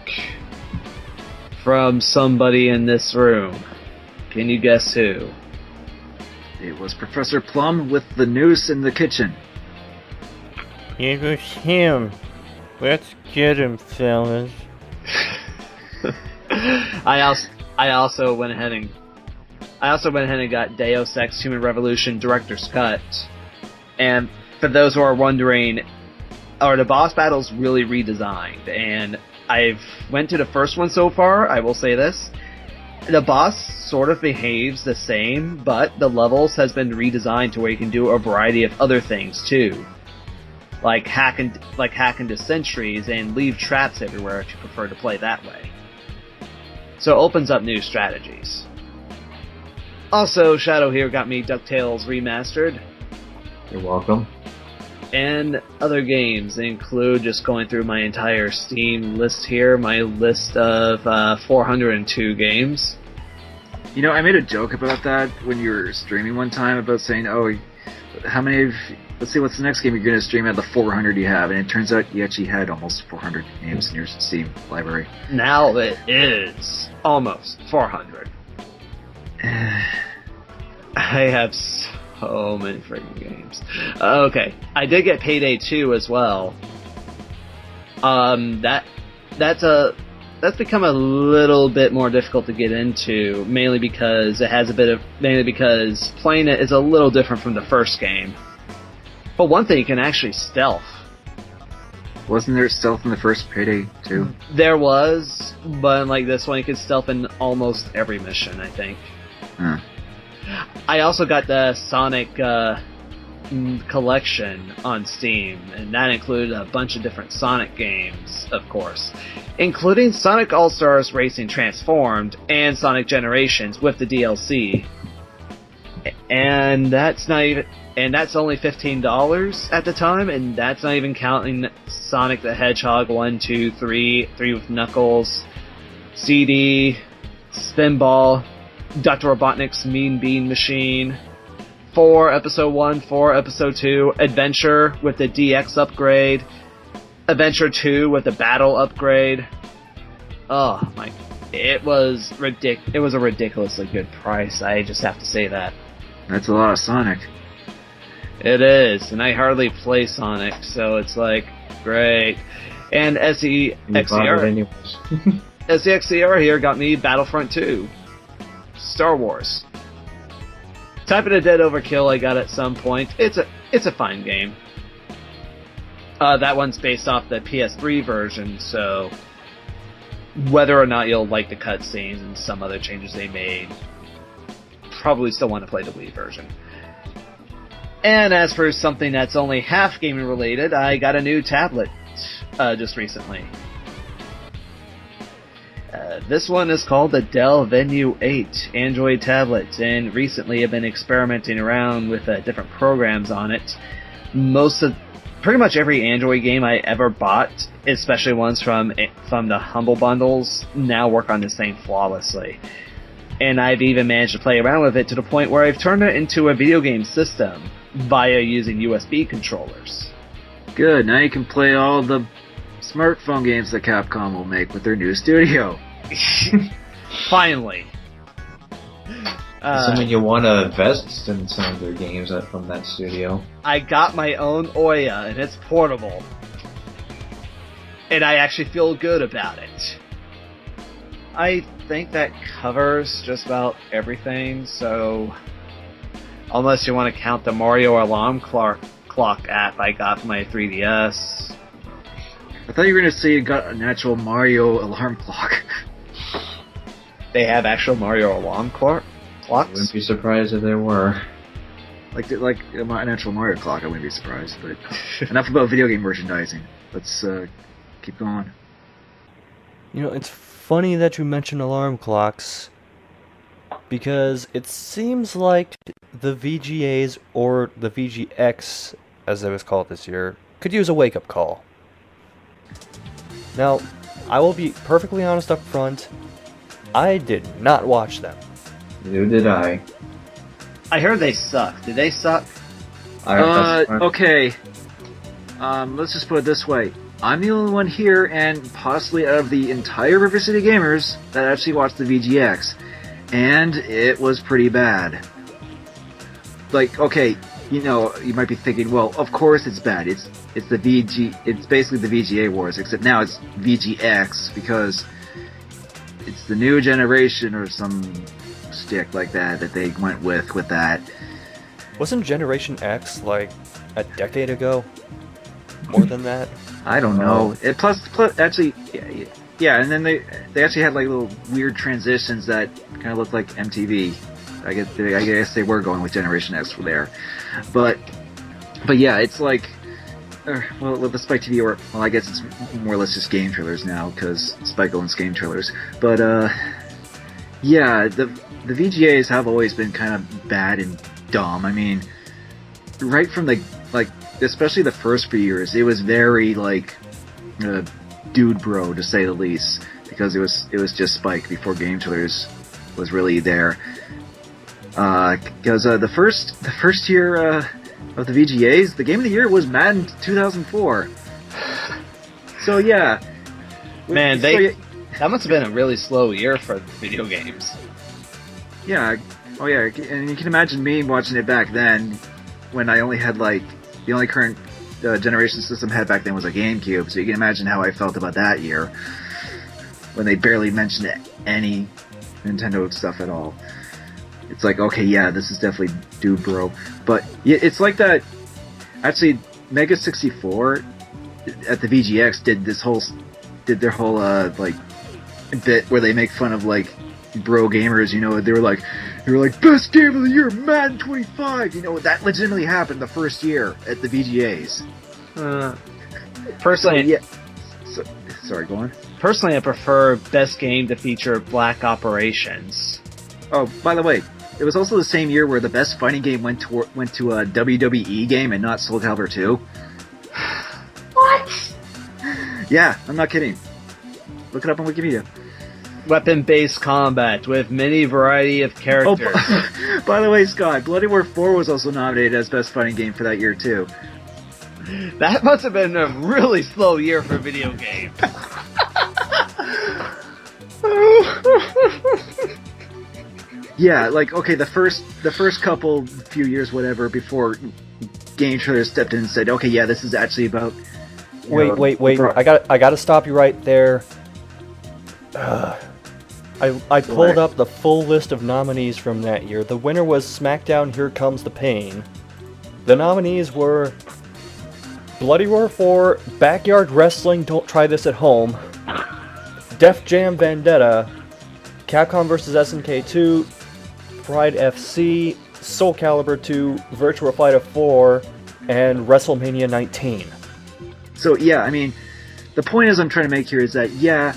from somebody in this room. Can you guess who? It was Professor Plum with the noose in the kitchen. It was him. Let's get him, fellas. I also went ahead and got Deus Ex Human Revolution Director's Cut. And for those who are wondering, are the boss battles really redesigned? And I've went to the first one so far, I will say this. The boss sort of behaves the same, but the levels has been redesigned to where you can do a variety of other things too. Like hack into sentries and leave traps everywhere if you prefer to play that way. So it opens up new strategies. Also, Shadow here got me DuckTales Remastered. You're welcome. And other games include, just going through my entire Steam list here, my list of 402 games. You know, I made a joke about that when you were streaming one time about saying, oh, how many of... Let's see, what's the next game you're going to stream out of the 400 you have? And it turns out you actually had almost 400 games in your Steam library. Now it is almost 400. I have so many freaking games. Okay, I did get Payday 2 as well. That's become a little bit more difficult to get into, mainly because playing it is a little different from the first game. But one thing, you can actually stealth. Wasn't there stealth in the first Payday 2? There was, but unlike this one, you could stealth in almost every mission, I think. Huh. I also got the Sonic collection on Steam, and that included a bunch of different Sonic games, of course, including Sonic All-Stars Racing Transformed and Sonic Generations with the DLC. And that's only $15 at the time, and that's not even counting Sonic the Hedgehog 1, 2, 3 with Knuckles, CD, Spinball, Dr. Robotnik's Mean Bean Machine, 4 Episode 1, 4 Episode 2, Adventure with the DX upgrade, Adventure 2 with the Battle upgrade. Oh my, it was a ridiculously good price, I just have to say that. That's a lot of Sonic. It is, and I hardly play Sonic, so it's like, great. And SCXCR, SCXCR here got me Battlefront 2. Star Wars. Type of a dead overkill I got at some point. It's a fine game. That one's based off the PS3 version, so whether or not you'll like the cutscenes and some other changes they made, probably still want to play the Wii version. And as for something that's only half gaming related, I got a new tablet just recently. This one is called the Dell Venue 8 Android tablet, and recently I've been experimenting around with different programs on it. Pretty much every Android game I ever bought, especially ones from the Humble Bundles, now work on this thing flawlessly. And I've even managed to play around with it to the point where I've turned it into a video game system via using USB controllers. Good, now you can play all the smartphone games that Capcom will make with their new studio. Finally. Assuming you want to invest in some of their games from that studio. I got my own Ouya, and it's portable. And I actually feel good about it. I think that covers just about everything, so unless you want to count the Mario alarm clock app I got for my 3DS. I thought you were going to say you got an actual Mario alarm clock. They have actual Mario alarm clocks? I wouldn't be surprised if there were. Like an actual Mario clock, I wouldn't be surprised. But enough about video game merchandising. Let's keep going. You know, it's funny that you mention alarm clocks, because it seems like the VGAs, or the VGX, as it was called this year, could use a wake-up call. Now, I will be perfectly honest up front, I did not watch them. Neither did I. I heard they suck. Did they suck? Okay. Let's just put it this way. I'm the only one here, and possibly out of the entire River City Gamers, that actually watched the VGX. And it was pretty bad. Like, okay, you know, you might be thinking, well, of course it's bad. It's basically the VGA wars, except now it's VGX, because it's the new generation or some stick like that they went with that. Wasn't Generation X like a decade ago? More than that? I don't know. Plus, actually, yeah. And then they actually had like little weird transitions that kind of looked like MTV. I guess they were going with Generation X for there, but yeah, it's like, well, with the Spike TV, well, I guess it's more or less just game trailers now, because Spike owns game trailers. But yeah, the VGAs have always been kind of bad and dumb. I mean, right from especially the first few years, it was very dude bro, to say the least, because it was just Spike before game trailers was really there. Because the first year of the VGAs, the game of the year was Madden 2004. So yeah, man, that must have been a really slow year for video games. Yeah, oh yeah, and you can imagine me watching it back then, when I only had the only current generation system I had back then was a GameCube. So you can imagine how I felt about that year, when they barely mentioned any Nintendo stuff at all. It's like, okay, yeah, this is definitely dude bro. But yeah, it's like that. Actually, Mega 64 at the VGX did their whole bit where they make fun of bro gamers. You know, they were like best game of the year, Madden 25. You know, that legitimately happened the first year at the VGAs. Personally, yeah. Sorry, go on. Personally, I prefer best game to feature Black Operations. Oh, by the way, it was also the same year where the best fighting game went to a WWE game and not Soul Calibur 2. What? Yeah, I'm not kidding. Look it up on Wikipedia. Weapon-based combat with many variety of characters. Oh, by the way, Scott, Bloody War 4 was also nominated as best fighting game for that year too. That must have been a really slow year for video games. Yeah, like, okay, the first few years, whatever, before game trailers stepped in and said, okay, yeah, this is actually about... Wait. I gotta stop you right there. I pulled up the full list of nominees from that year. The winner was SmackDown Here Comes the Pain. The nominees were Bloody Roar 4, Backyard Wrestling Don't Try This at Home, Def Jam Vendetta, Capcom vs. SNK 2, Pride FC, Soul Calibur 2, Virtua Fighter 4, and WrestleMania 19. So, yeah, I mean, the point is I'm trying to make here is that, yeah,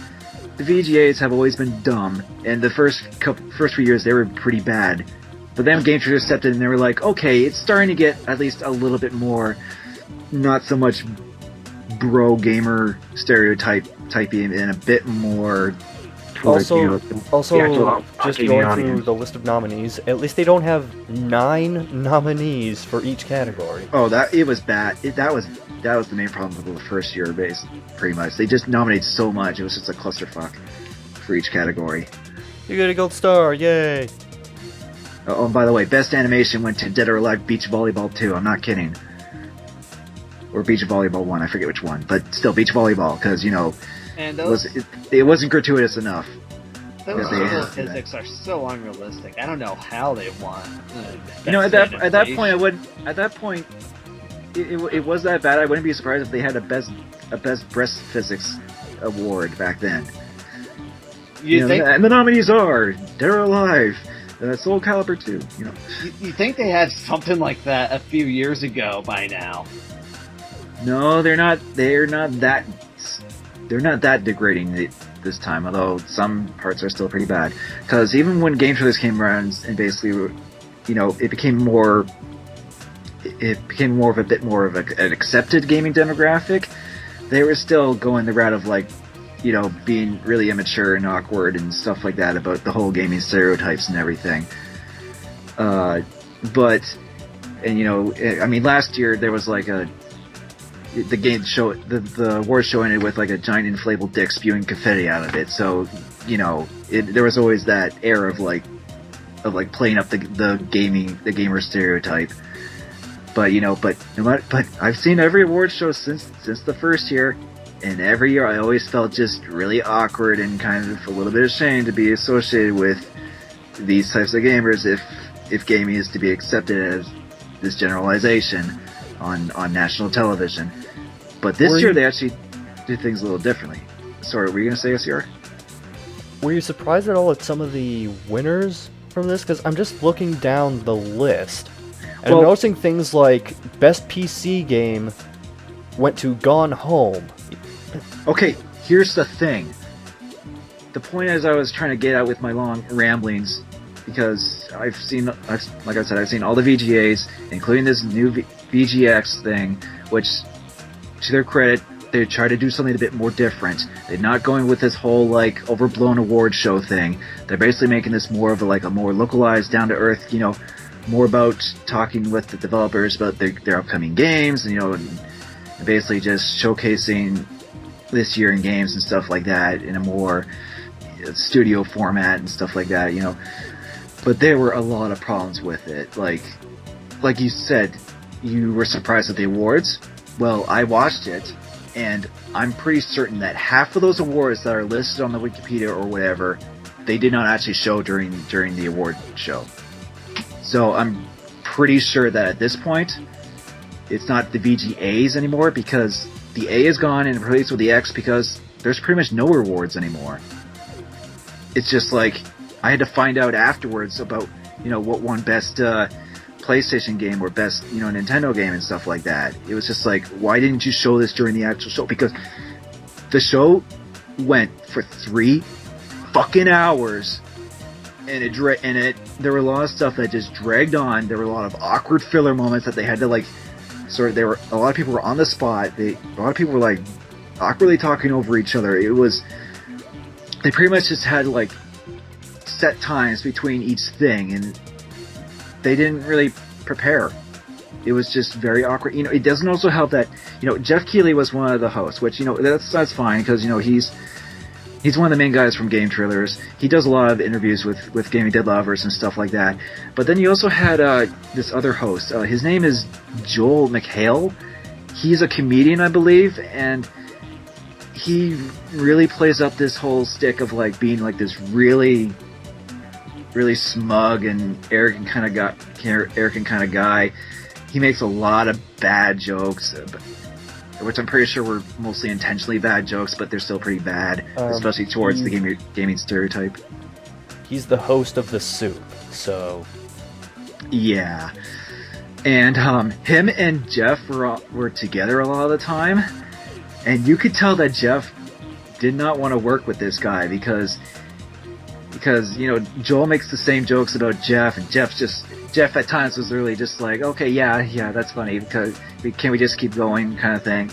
the VGAs have always been dumb, and the first few years they were pretty bad. But then Game Trailers stepped in and they were like, okay, it's starting to get at least a little bit more, not so much bro gamer stereotyping and a bit more... Also, just going through the list of nominees, at least they don't have 9 nominees for each category. Oh, it was bad. That was the main problem with the first year base, pretty much. They just nominated so much, it was just a clusterfuck for each category. You get a gold star, yay! Oh, and by the way, best animation went to Dead or Alive Beach Volleyball 2, I'm not kidding. Or Beach Volleyball 1, I forget which one, but still Beach Volleyball, because, you know, and it wasn't gratuitous enough. Those level physics are so unrealistic. I don't know how they won. You know, at that point, it was that bad. I wouldn't be surprised if they had a best breast physics award back then. You think? And the nominees are Dead or Alive, Soul Calibur 2. You know, you think they had something like that a few years ago by now? No, they're not. They're not that degrading this time, although some parts are still pretty bad. Because even when Game Trailers came around and basically, you know, it became more of a bit more of an accepted gaming demographic, they were still going the route of, like, you know, being really immature and awkward and stuff like that about the whole gaming stereotypes and everything. But, and you know, I mean, last year there was like the game show, the award show ended with like a giant inflatable dick spewing confetti out of it. So, you know, there was always that air of playing up the gamer stereotype. But you know, but I've seen every award show since the first year, and every year I always felt just really awkward and kind of a little bit ashamed to be associated with these types of gamers if gaming is to be accepted as this generalization on national television. But this year they actually do things a little differently. Sorry, were you going to say SCR? Were you surprised at all at some of the winners from this? Because I'm just looking down the list, and I'm noticing things like Best PC Game went to Gone Home. Okay, here's the thing. The point is I was trying to get out with my long ramblings, because I've seen all the VGAs, including this new VGX thing, which, to their credit, they tried to do something a bit more different. They're not going with this whole, like, overblown award show thing. They're basically making this more of a more localized, down-to-earth, you know, more about talking with the developers about their upcoming games, and, you know, and basically just showcasing this year in games and stuff like that in a more studio format and stuff like that, you know. But there were a lot of problems with it. Like you said, you were surprised at the awards. Well, I watched it, and I'm pretty certain that half of those awards that are listed on the Wikipedia or whatever, they did not actually show during the award show. So I'm pretty sure that at this point, it's not the VGAs anymore, because the A is gone and replaced with the X, because there's pretty much no awards anymore. It's just like, I had to find out afterwards about, you know, what won best PlayStation game or best, you know, Nintendo game and stuff like that. It was just like, why didn't you show this during the actual show? Because the show went for 3 fucking hours, and there were a lot of stuff that just dragged on. There were a lot of awkward filler moments that they had to, like, a lot of people were on the spot. A lot of people were, like, awkwardly talking over each other. They pretty much just had, like, set times between each thing, and they didn't really prepare. It was just very awkward. You know, it doesn't also help that, you know, Jeff Keighley was one of the hosts, which, you know, that's fine, because, you know, he's He's one of the main guys from Game Trailers. He does a lot of interviews with Gaming Dead Lovers and stuff like that. But then you also had this other host. His name is Joel McHale. He's a comedian, I believe, and he really plays up this whole stick of like being like this really, really smug and arrogant kind of guy. He makes a lot of bad jokes, which I'm pretty sure were mostly intentionally bad jokes, but they're still pretty bad, especially towards the gaming stereotype. He's the host of The Soup, so... Yeah. And him and Jeff were together a lot of the time, and you could tell that Jeff did not want to work with this guy because Joel makes the same jokes about Jeff, and Jeff at times was really just like, okay, yeah, that's funny, because can we just keep going, kind of thing.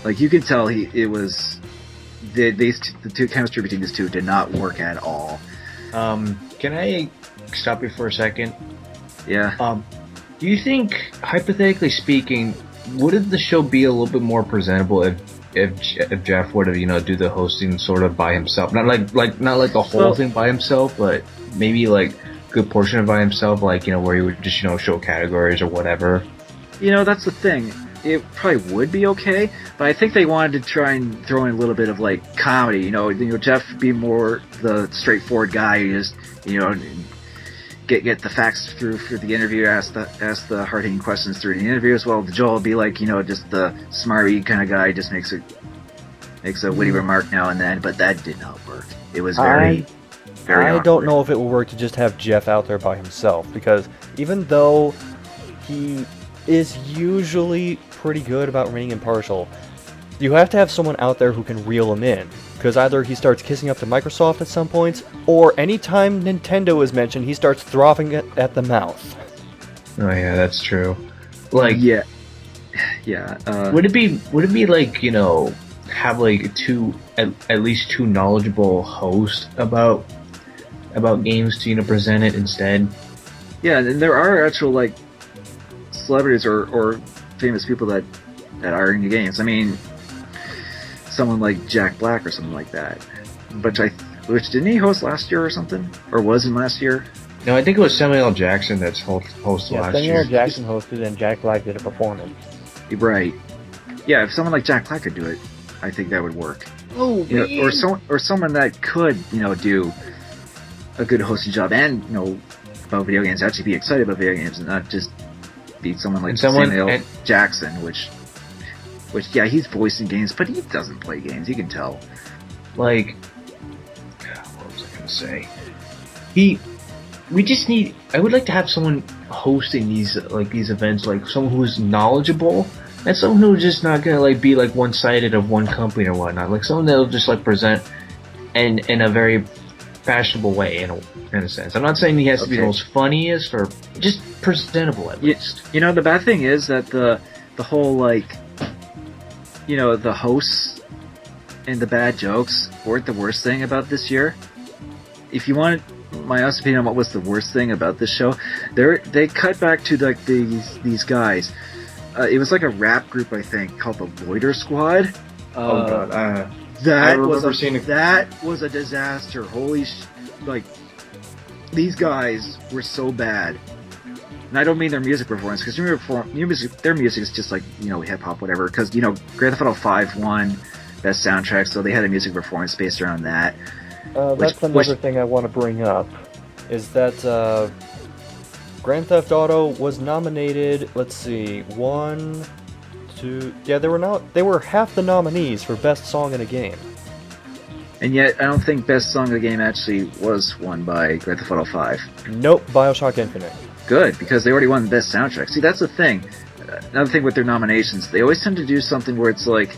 Like, you could tell the two chemistry between these two did not work at all. Can I stop you for a second? Yeah. Do you think, hypothetically speaking, would the show be a little bit more presentable if Jeff were to, do the hosting sort of by himself? Not like the whole thing by himself, but maybe like good portion of it by himself, like, where he would just, show categories or whatever. That's the thing. It probably would be okay, but I think they wanted to try and throw in a little bit of like comedy. Jeff be more the straightforward guy who just, get the facts through for the interview, ask the hard-hitting questions through the interview as well. Joel would be like, just the smarty kind of guy, just makes a witty remark now and then, but that did not work. It was very I awkward. don't know if it will work to just have Jeff out there by himself, because even though he is usually pretty good about remaining impartial, you have to have someone out there who can reel him in, because either he starts kissing up to Microsoft at some points, or anytime Nintendo is mentioned, he starts throbbing at the mouth. Oh yeah, that's true. Like, yeah. Would it be like, have like at least two knowledgeable hosts about games to present it instead? Yeah, and there are actual like celebrities or famous people that are in the games. I mean, someone like Jack Black or something like that. Which didn't he host last year or something? Or was in last year? No, I think it was Samuel L. Jackson that's hosted last year. Samuel L. Jackson hosted and Jack Black did a performance. Right. Yeah, if someone like Jack Black could do it, I think that would work. Oh, or someone that could, do a good hosting job and, about video games, actually be excited about video games and not just be someone like Samuel L. Jackson, which yeah, he's voicing games, but he doesn't play games, you can tell. Like, what was I gonna say? I would like to have someone hosting these events, like someone who's knowledgeable, and someone who's just not gonna like be like one-sided of one company or whatnot. Like someone that'll just like present in a very fashionable way in a sense. I'm not saying he has to be the most funniest or just presentable at least. The bad thing is that the whole like, the hosts and the bad jokes weren't the worst thing about this year. If you want my honest opinion on what was the worst thing about this show, they cut back to like these guys. It was like a rap group, I think, called the Loiter Squad. Oh god, that was a disaster. Holy like, these guys were so bad. And I don't mean their music performance, because their music is just like, hip hop, whatever. Because Grand Theft Auto 5 won Best Soundtrack, so they had a music performance based around that. That's another thing I want to bring up, is that Grand Theft Auto was nominated, let's see, 1, 2... Yeah, they were half the nominees for Best Song in a Game. And yet, I don't think Best Song of the Game actually was won by Grand Theft Auto 5. Nope, BioShock Infinite. Good, because they already won the Best Soundtrack. See, that's the thing. Another thing with their nominations, they always tend to do something where it's like,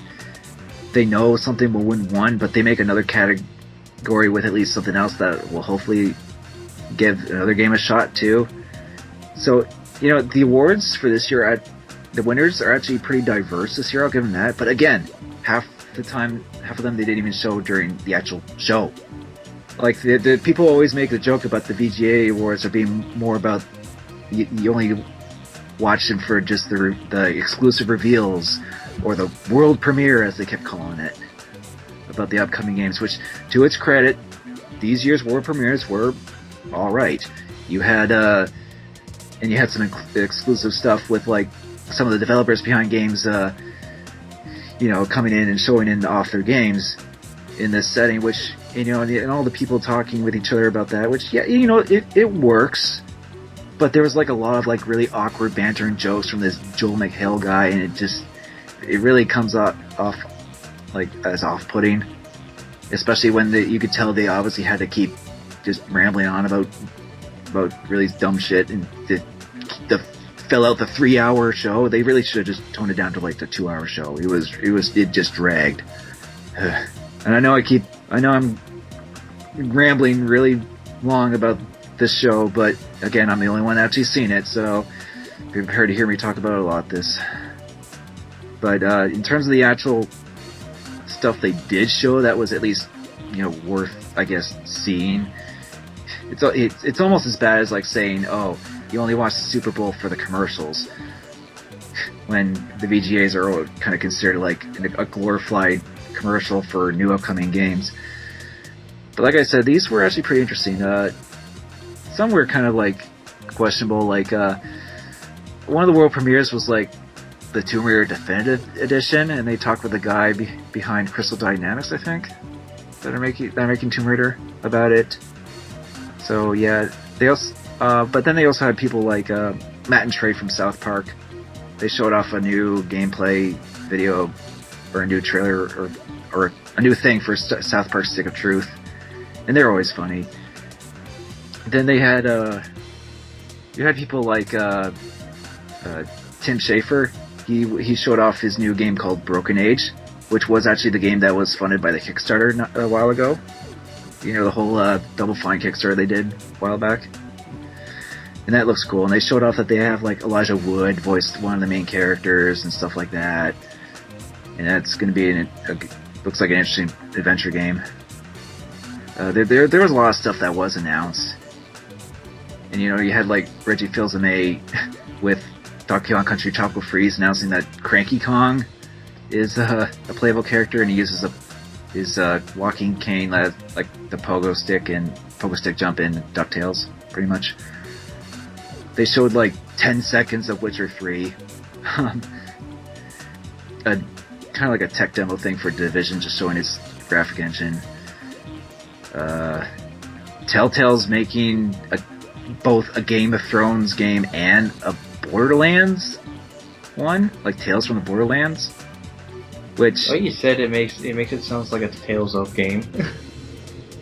they know something will win one, but they make another category with at least something else that will hopefully give another game a shot too. So, the awards for this year, the winners are actually pretty diverse this year, I'll give them that. But again, half of them they didn't even show during the actual show. Like, the people always make the joke about the VGA awards are being more about, you only watch them for just the exclusive reveals, or the world premiere as they kept calling it. about the upcoming games, which, to its credit, these year's world premieres were all right. You had some exclusive stuff with like some of the developers behind games, coming in and showing off their games in this setting, which, and all the people talking with each other about that, which, it works. But there was like a lot of like really awkward banter and jokes from this Joel McHale guy, and it really comes off like as off-putting, especially when you could tell they obviously had to keep just rambling on about really dumb shit, and to fill out the 3-hour show. They really should have just toned it down to like the 2-hour show. It just dragged. And I know I'm rambling really long about this show, but again, I'm the only one actually seen it, so be prepared to hear me talk about it a lot this. But in terms of the actual stuff they did show that was at least, worth, I guess, seeing, it's almost as bad as like saying, oh, you only watch the Super Bowl for the commercials, when the VGAs are kind of considered like a glorified commercial for new upcoming games. But like I said, these were actually pretty interesting. Some were kind of like questionable, like one of the world premieres was like the Tomb Raider Definitive Edition, and they talked with the guy behind Crystal Dynamics, I think, that are making Tomb Raider, about it. So yeah, they also, but then they also had people like Matt and Trey from South Park. They showed off a new gameplay video, or a new trailer, or a new thing for South Park Stick of Truth, and they're always funny. Then they had you had people like Tim Schafer. He showed off his new game called Broken Age, which was actually the game that was funded by the Kickstarter a while ago. The whole Double Fine Kickstarter they did a while back. And that looks cool. And they showed off that they have like Elijah Wood voiced one of the main characters and stuff like that. And that's going to be looks like an interesting adventure game. There was a lot of stuff that was announced. And you had like Reggie Fils-Aimé with Donkey Kong Country Tropical Freeze announcing that Cranky Kong is a playable character, and he uses his walking cane like the pogo stick jump in DuckTales, pretty much. They showed like 10 seconds of Witcher 3. Kind of like a tech demo thing for Division, just showing its graphic engine. Telltale's making both a Game of Thrones game and a Borderlands one, like Tales from the Borderlands. Which, you said it makes it sound like a Tales of game.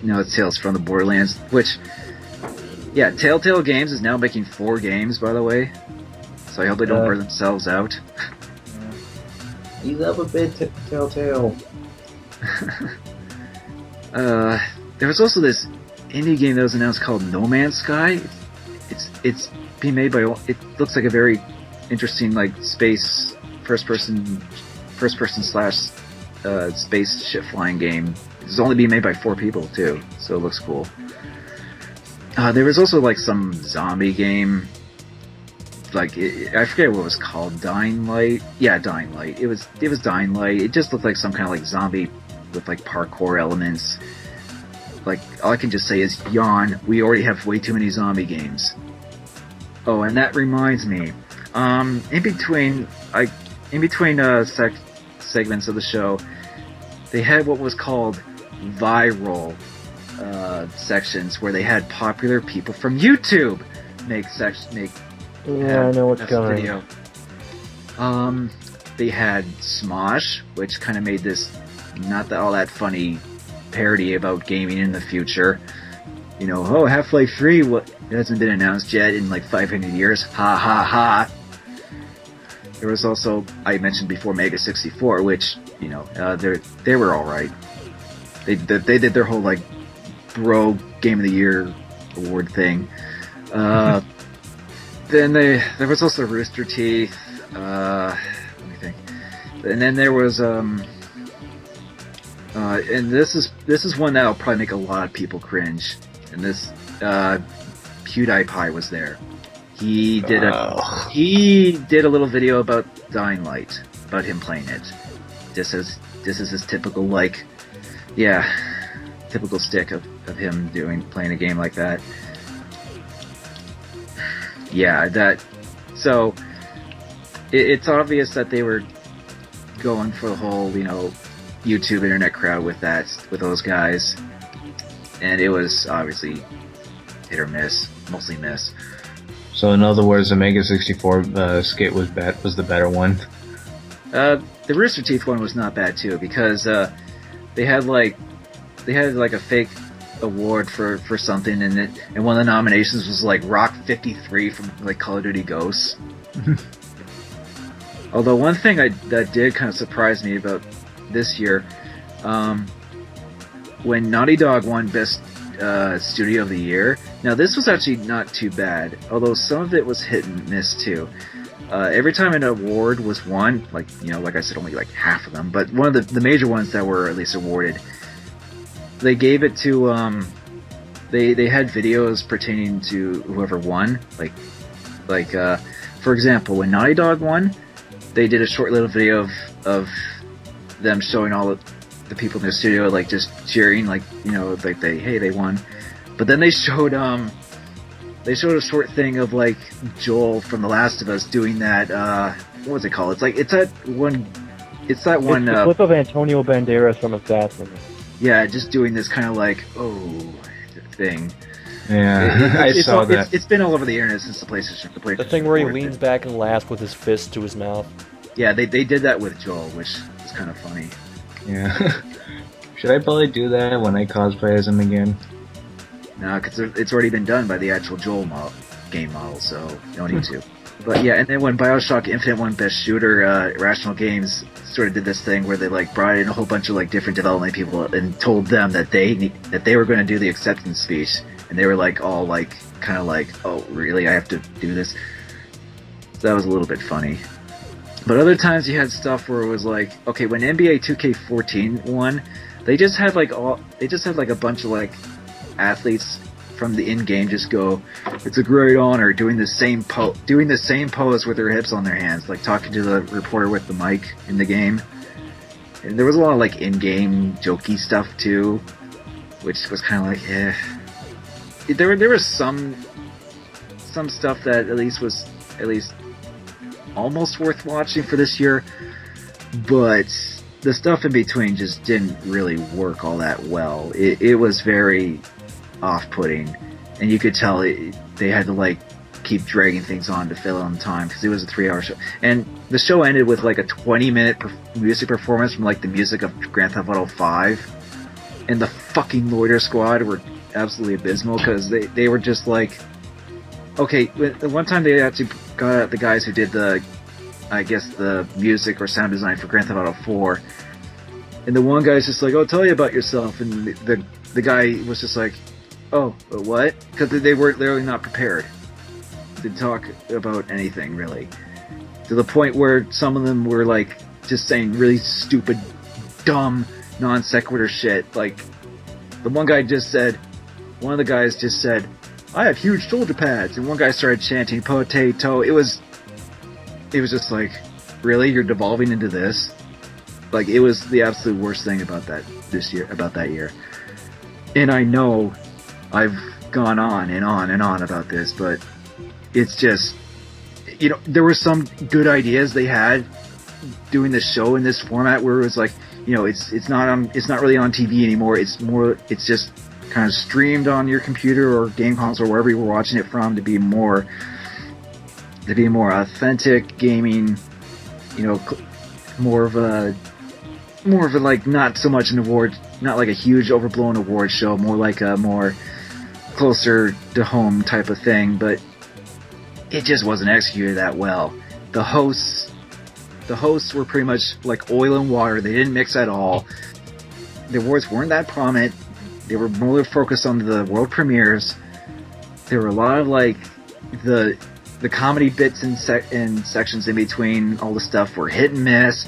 No, it's Tales from the Borderlands. Which, yeah, Telltale Games is now making 4 games, by the way. So I hope they don't burn themselves out. You love a bit, Telltale. There was also this indie game that was announced called No Man's Sky. It's being made by. It looks like a very interesting like space first person slash space ship flying game. It's only being made by 4 people too, so it looks cool. There was also like some zombie game. Like I forget what it was called. Dying Light. Yeah, Dying Light. It was Dying Light. It just looked like some kind of like zombie with like parkour elements. Like, all I can just say is, yawn, we already have way too many zombie games. Oh, and that reminds me, in between segments of the show, they had what was called viral sections, where they had popular people from YouTube make I know what's coming. Video. They had Smosh, which kind of made this not all that funny parody about gaming in the future. Half-Life 3 it hasn't been announced yet in like 500 years. Ha ha ha. There was also, I mentioned before, Mega 64, which, they were alright. They did their whole like bro Game of the Year award thing. Then there was also Rooster Teeth. Let me think. And then there was and this is one that'll probably make a lot of people cringe. And this PewDiePie was there. He did a little video about Dying Light, about him playing it. This is his typical like Yeah, typical stick of him playing a game like that. Yeah, so it's obvious that they were going for the whole, YouTube internet crowd with those guys, and it was obviously hit or miss, mostly miss. So in other words, the Mega 64 skit was the better one. The Rooster Teeth one was not bad too, because they had like a fake award for something, and one of the nominations was like Rock 53 from like Call of Duty Ghosts. Although one thing that did kind of surprise me about this year, when Naughty Dog won Best Studio of the Year. Now this was actually not too bad, although some of it was hit and miss too. Every time an award was won, like I said, only like half of them, but one of the major ones that were at least awarded, they gave it to they had videos pertaining to whoever won. Like for example, when Naughty Dog won, they did a short little video of them showing all of the people in their studio like just cheering, like they won. But then they showed a short thing of like Joel from The Last of Us doing that. What was it called? It's that one. It's the clip of Antonio Banderas from Assassin. Yeah, just doing this kind of like thing. Yeah, I saw that. It's been all over the internet since the PlayStation. The thing where he leans back and laughs with his fist to his mouth. Yeah, they did that with Joel, which is kind of funny. Yeah. Should I probably do that when I cosplay as him again? No, because it's already been done by the actual Joel game model, so you don't need to. But yeah, and then when Bioshock Infinite won Best Shooter, Irrational Games sort of did this thing where they like brought in a whole bunch of like different development people and told them that they were going to do the acceptance speech, and they were like all like kind of like, oh really, I have to do this. So that was a little bit funny. But other times you had stuff where it was like, okay, when NBA 2K14 won, they just had like a bunch of like athletes from the in-game just go, it's a great honor, doing the same pose with their hips on their hands, like talking to the reporter with the mic in the game. And there was a lot of like in-game jokey stuff too, which was kind of like, eh. There was some stuff that at least almost worth watching for this year, but the stuff in between just didn't really work all that well. It was very off-putting, and you could tell they had to like keep dragging things on to fill in time because it was a 3-hour show, and the show ended with like a 20-minute music performance from like the music of Grand Theft Auto 5, and the fucking Loiter Squad were absolutely abysmal because they were just like, okay, one time they actually got out the guys who did the music or sound design for Grand Theft Auto 4, and the one guy's just like, oh, tell you about yourself, and the guy was just like, oh, what? Because they were literally not prepared to talk about anything, really. To the point where some of them were, like, just saying really stupid, dumb, non sequitur shit. Like, one of the guys just said, I have huge shoulder pads. And one guy started chanting, potato. It was just like, really? You're devolving into this? Like, it was the absolute worst thing about that year. And I know I've gone on and on and on about this, but it's just, there were some good ideas they had doing the show in this format where it was like, it's not really on TV anymore. It's just kind of streamed on your computer or game console or wherever you were watching it from to be more authentic gaming, more of a like not so much an award, not like a huge overblown award show, more like a more closer to home type of thing, but it just wasn't executed that well. The hosts were pretty much like oil and water. They didn't mix at all. The awards weren't that prominent. They were more focused on the world premieres. There were a lot of like the comedy bits and sections in between. All the stuff were hit and miss.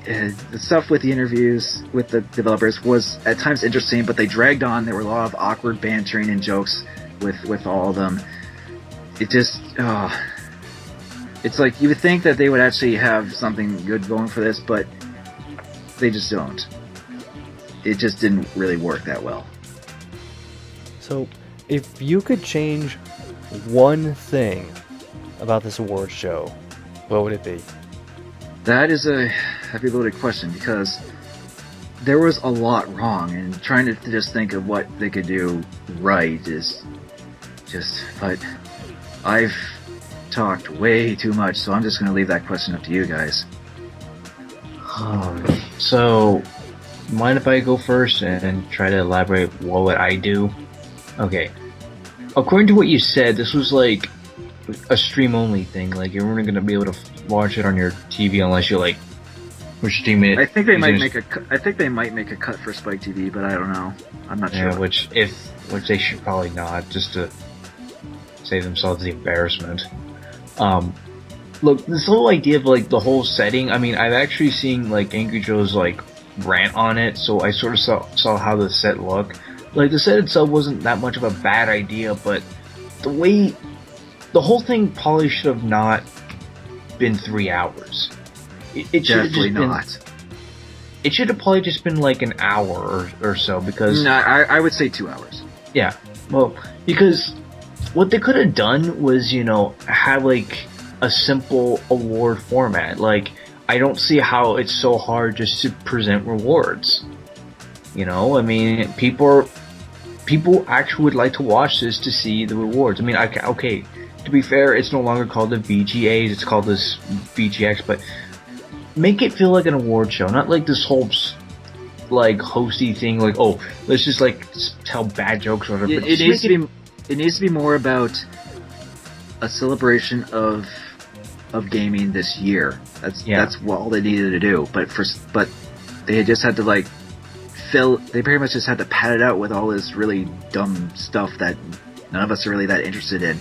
The stuff with the interviews with the developers was at times interesting, but they dragged on. There were a lot of awkward bantering and jokes with all of them. It just, it's like you would think that they would actually have something good going for this, but they just don't. it just didn't really work that well. So, if you could change one thing about this awards show, what would it be? That is a heavy loaded question because there was a lot wrong, and trying to just think of what they could do right is just, but I've talked way too much, so I'm just going to leave that question up to you guys. So, mind if I go first and try to elaborate what would I do? Okay. According to what you said, this was like a stream-only thing. Like, you weren't going to be able to watch it on your TV unless you, like, were streaming it. I think they might make a cut for Spike TV, but I don't know. I'm not sure. Yeah, which they should probably not, just to save themselves the embarrassment. Look, this whole idea of, like, the whole setting, I mean, I've actually seen, like, Angry Joe's, like, rant on it, so I sort of saw how the set looked. Like, the set itself wasn't that much of a bad idea, but the whole thing probably should have not been 3 hours. It Definitely not. It should have probably just been, like, an hour or so, because... No, I would say 2 hours. Yeah, well, because what they could have done was, you know, have, like, a simple award format. Like, I don't see how it's so hard just to present rewards. You know, I mean, people actually would like to watch this to see the rewards. I mean, okay, to be fair, it's no longer called the VGAs, it's called this VGX, but make it feel like an award show, not like this whole, like, hosty thing, like, oh, let's just, like, tell bad jokes or whatever. It needs to be more about a celebration of gaming this year. That's all they needed to do. But they just had to, like, they pretty much just had to pad it out with all this really dumb stuff that none of us are really that interested in.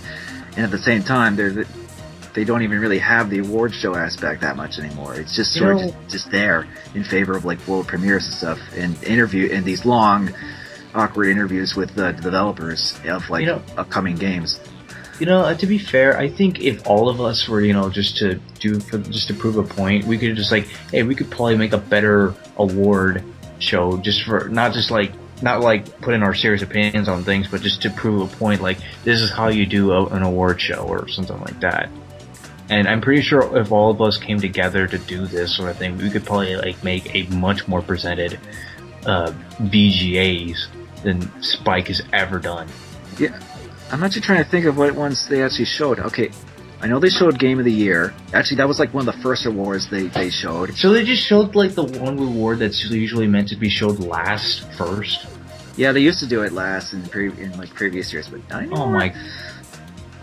And at the same time, they don't even really have the award show aspect that much anymore. It's just sort of just there in favor of, like, world premieres and stuff, and these long, awkward interviews with the developers of, like, upcoming games. You know, to be fair, I think if all of us were, you know, just to prove a point, we could just, like, hey, we could probably make a better award show not putting our serious opinions on things, but just to prove a point, like, this is how you do an award show or something like that. And I'm pretty sure if all of us came together to do this sort of thing, we could probably, like, make a much more presented VGAs than Spike has ever done. Yeah. I'm actually trying to think of what ones they actually showed. Okay, I know they showed Game of the Year. Actually, that was, like, one of the first awards they showed. So they just showed, like, the one reward that's usually meant to be showed last first? Yeah, they used to do it last in previous years, but not anymore. Oh my...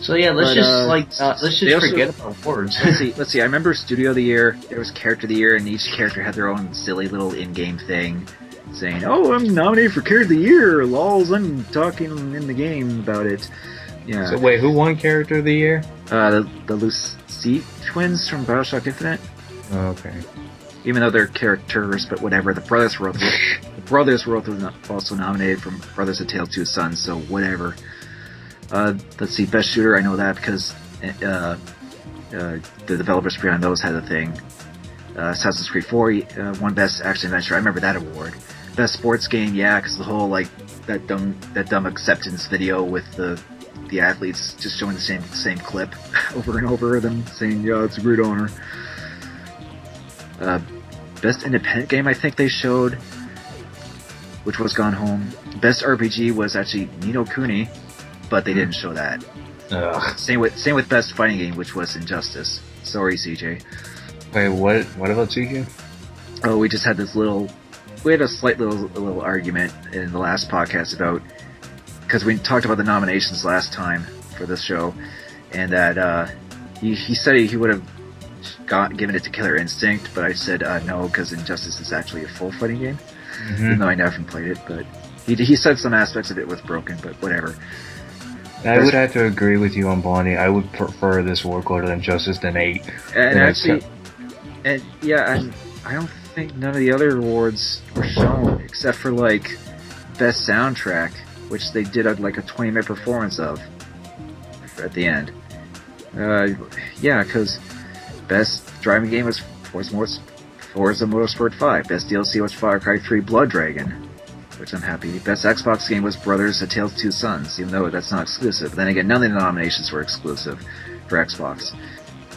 So yeah, let's just forget about awards. Let's see. I remember Studio of the Year. There was Character of the Year, and each character had their own silly little in-game thing, saying, "Oh, I'm nominated for Character of the Year. Lols, I'm talking in the game about it." Yeah. So wait, who won Character of the Year? The Lucite twins from BioShock Infinite. Oh, okay. Even though they're characters, but whatever. The Brothers were also nominated from Brothers of Tale 2 Sons, so whatever. Let's see, Best Shooter, I know that because the developers behind those had a thing. Assassin's Creed 4 won Best Action Adventure. I remember that award. Best Sports Game, yeah, because the whole, like, that dumb acceptance video with the athletes just showing the same clip over and over, them saying, "Yeah, it's a great honor." Best Independent Game, I think they showed, which was Gone Home. Best RPG was actually Ni no Kuni, but they didn't show that. Same with Best Fighting Game, which was Injustice. Sorry, CJ. Wait, what about CJ? Oh, we just had we had a slight little argument in the last podcast about, because we talked about the nominations last time for this show, and that he said he would have given it to Killer Instinct, but I said no, because Injustice is actually a full fighting game, even though I never played it. But he said some aspects of it was broken, but whatever. I would have to agree with you on Blondie. I would prefer this award go to Injustice than 8. And actually, and I don't think none of the other awards were shown except for, like, Best Soundtrack, which they did like a 20-minute performance of at the end. Yeah, because Best Driving Game was Forza Motorsport 5. Best DLC was Far Cry 3 Blood Dragon. which I'm happy. Best Xbox game was Brothers: A Tale of Two Sons, even though that's not exclusive. But then again, none of the nominations were exclusive for Xbox.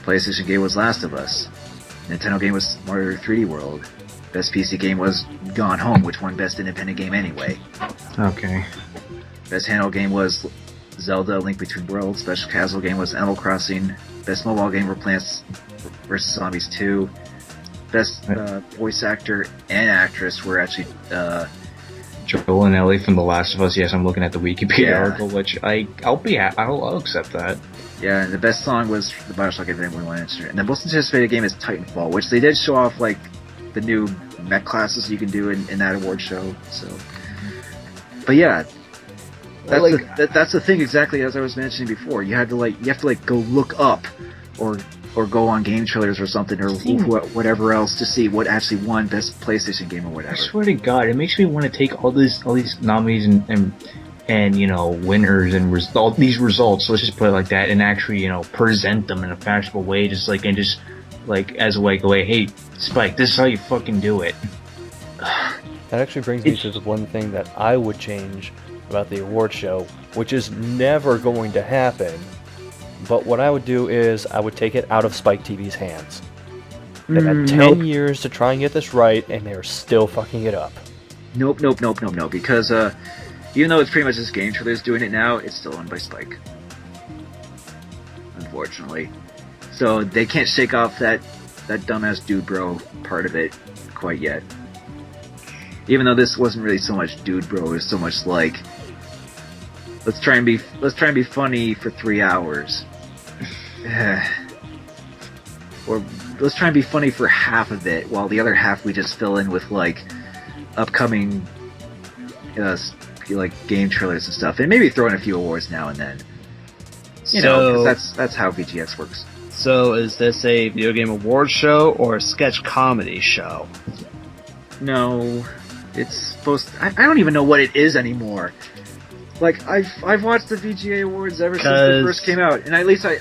PlayStation game was Last of Us. Nintendo game was Mario 3D World. Best PC game was Gone Home, which won Best Independent Game anyway. Okay. Best handheld game was Zelda: Link Between Worlds. Best casual game was Animal Crossing. Best mobile game were Plants vs. Zombies 2. Best voice actor and actress were actually Joel and Ellie from The Last of Us. Yes, I'm looking at the Wikipedia Yeah. article, which I'll accept that. Yeah, and the best song was the Bioshock Infinite One instrument. And the most anticipated game is Titanfall, which they did show off like the new mech classes you can do in that award show. So, but yeah, that's the thing. Exactly as I was mentioning before, you have to go look up or go on game trailers or something or whatever else to see what actually won best PlayStation game or whatever. I swear to God, it makes me want to take all these nominees and you know, winners and all these results, let's just put it like that, and actually, you know, present them in a fashionable way, as a way, hey, Spike, this is how you fucking do it. That actually brings me to the one thing that I would change about the award show, which is never going to happen. But what I would do is I would take it out of Spike TV's hands. They've had 10 years to try and get this right, and they're still fucking it up. Nope. Because even though it's pretty much just game trailers doing it now, it's still owned by Spike. Unfortunately. So they can't shake off that dumbass dude bro part of it quite yet. Even though this wasn't really so much dude bro, it was so much like let's try and be funny for 3 hours. Or let's try and be funny for half of it, while the other half we just fill in with like upcoming like game trailers and stuff, and maybe throw in a few awards now and then. You know, 'cause that's how VGX works. So is this a video game award show or a sketch comedy show? No, it's supposed to, I don't even know what it is anymore. Like I've watched the VGA awards ever since they first came out, and at least I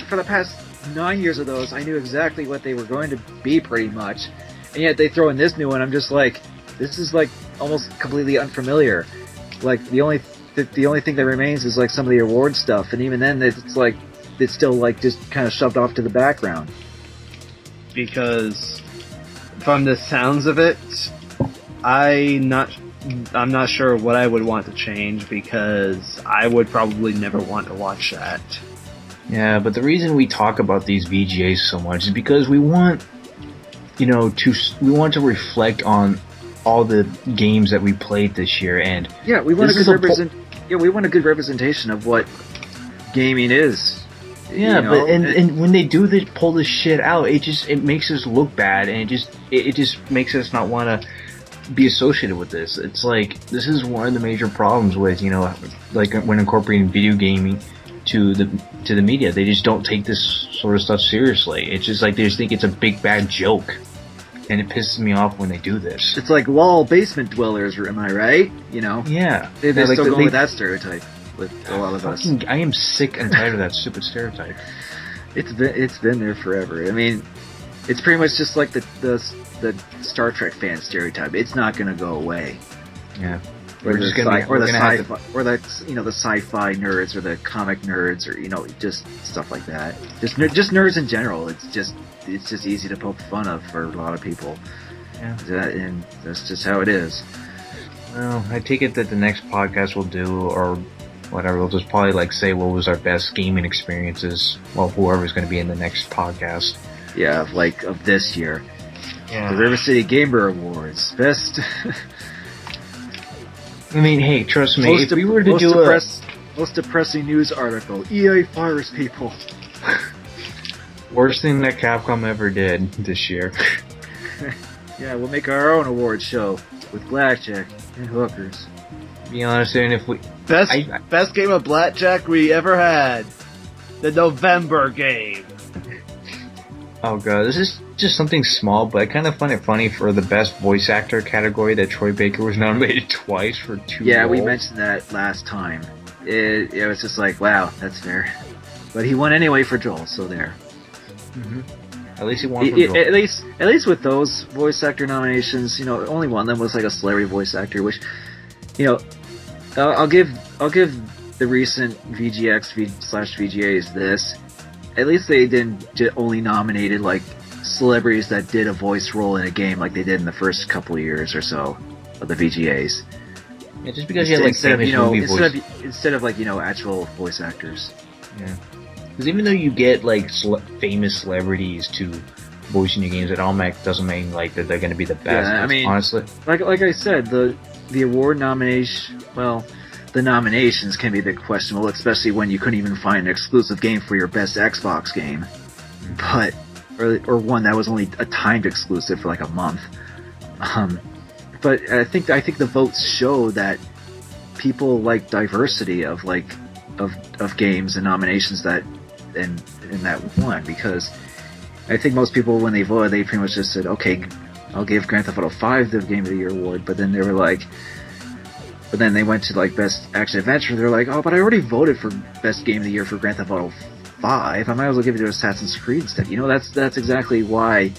for the past 9 years of those, I knew exactly what they were going to be pretty much, and yet they throw in this new one. I'm just like, this is like almost completely unfamiliar. Like the only thing that remains is like some of the award stuff, and even then it's still like just kind of shoved off to the background. Because from the sounds of it, I'm not sure what I would want to change, because I would probably never want to watch that. Yeah, but the reason we talk about these VGAs so much is because we want, you know, to reflect on all the games that we played this year, and we want a good representation of what gaming is. Yeah, you know? but and when they pull this shit out, it makes us look bad, and it just makes us not want to be associated with this. It's like, this is one of the major problems with, you know, like when incorporating video gaming to the media. They just don't take this sort of stuff seriously. It's just like they just think it's a big bad joke, and it pisses me off when they do this. It's like LOL basement dwellers, am I right? You know? Yeah. They're still going with that stereotype with a lot of us. I am sick and tired of that stupid stereotype. It's been there forever. I mean, it's pretty much just like the Star Trek fan stereotype. It's not going to go away. Yeah. Or the sci-fi nerds or the comic nerds, or, you know, just stuff like that. Just nerds in general. It's just easy to poke fun of for a lot of people. Yeah. And that's just how it is. Well, I take it that the next podcast we'll do, or whatever, we'll just probably like say what was our best gaming experiences. Well, whoever's going to be in the next podcast. Yeah, of this year. Yeah. The River City Gamer Awards. Best. I mean, hey, trust me, if we were to do most depressing news article, EA fires people. Worst thing that Capcom ever did this year. Yeah, we'll make our own award show with blackjack and hookers. Be honest, and if we best game of blackjack we ever had, the November game. Oh god, this is just something small, but I kind of find it funny for the best voice actor category that Troy Baker was nominated twice for 2 Yeah, roles. we mentioned that last time. It was just like, wow, that's fair. But he won anyway for Joel, so there. Mm-hmm. At least he won for Joel. At least with those voice actor nominations, you know, only one of them was like a celebrity voice actor, which you know, I'll give the recent VGX/VGAs this. At least they didn't only nominated like celebrities that did a voice role in a game like they did in the first couple of years or so of the VGAs. Yeah, just because you had like famous movie voice. Instead of like actual voice actors. Yeah. Because even though you get like famous celebrities to voice in your games, it doesn't mean like that they're going to be the best. Yeah, I mean, honestly, like I said, the award nomination, well, the nominations can be a bit questionable, especially when you couldn't even find an exclusive game for your best Xbox game, but or one that was only a timed exclusive for like a month. But I think the votes show that people like diversity of games and nominations that and that won, because I think most people when they voted they pretty much just said, okay, I'll give Grand Theft Auto 5 the Game of the Year award, but then they were like, but then they went to like Best Action Adventure. They're like, oh, but I already voted for Best Game of the Year for Grand Theft Auto 5. I might as well give it to Assassin's Creed instead. That's exactly why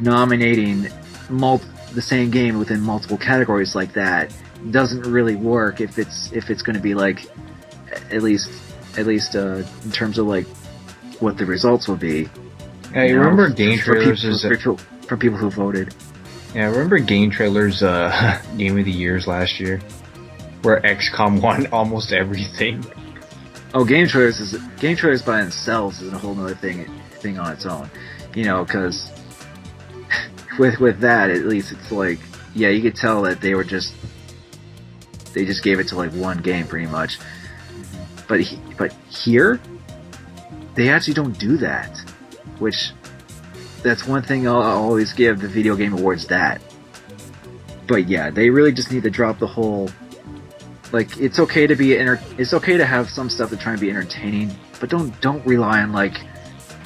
nominating the same game within multiple categories like that doesn't really work if it's going to be like at least in terms of like what the results will be. Yeah, you remember game trailers for people who voted. Yeah, I remember game trailers Game of the Years last year, where XCOM won almost everything. Oh, game trailers by themselves is a whole other thing on its own. Because with that, at least it's like, yeah, you could tell that they just gave it to like one game pretty much. But here, they actually don't do that, which that's one thing I'll always give the video game awards that. But yeah, they really just need to drop the whole, like, it's okay to have some stuff to try and be entertaining, but don't rely on like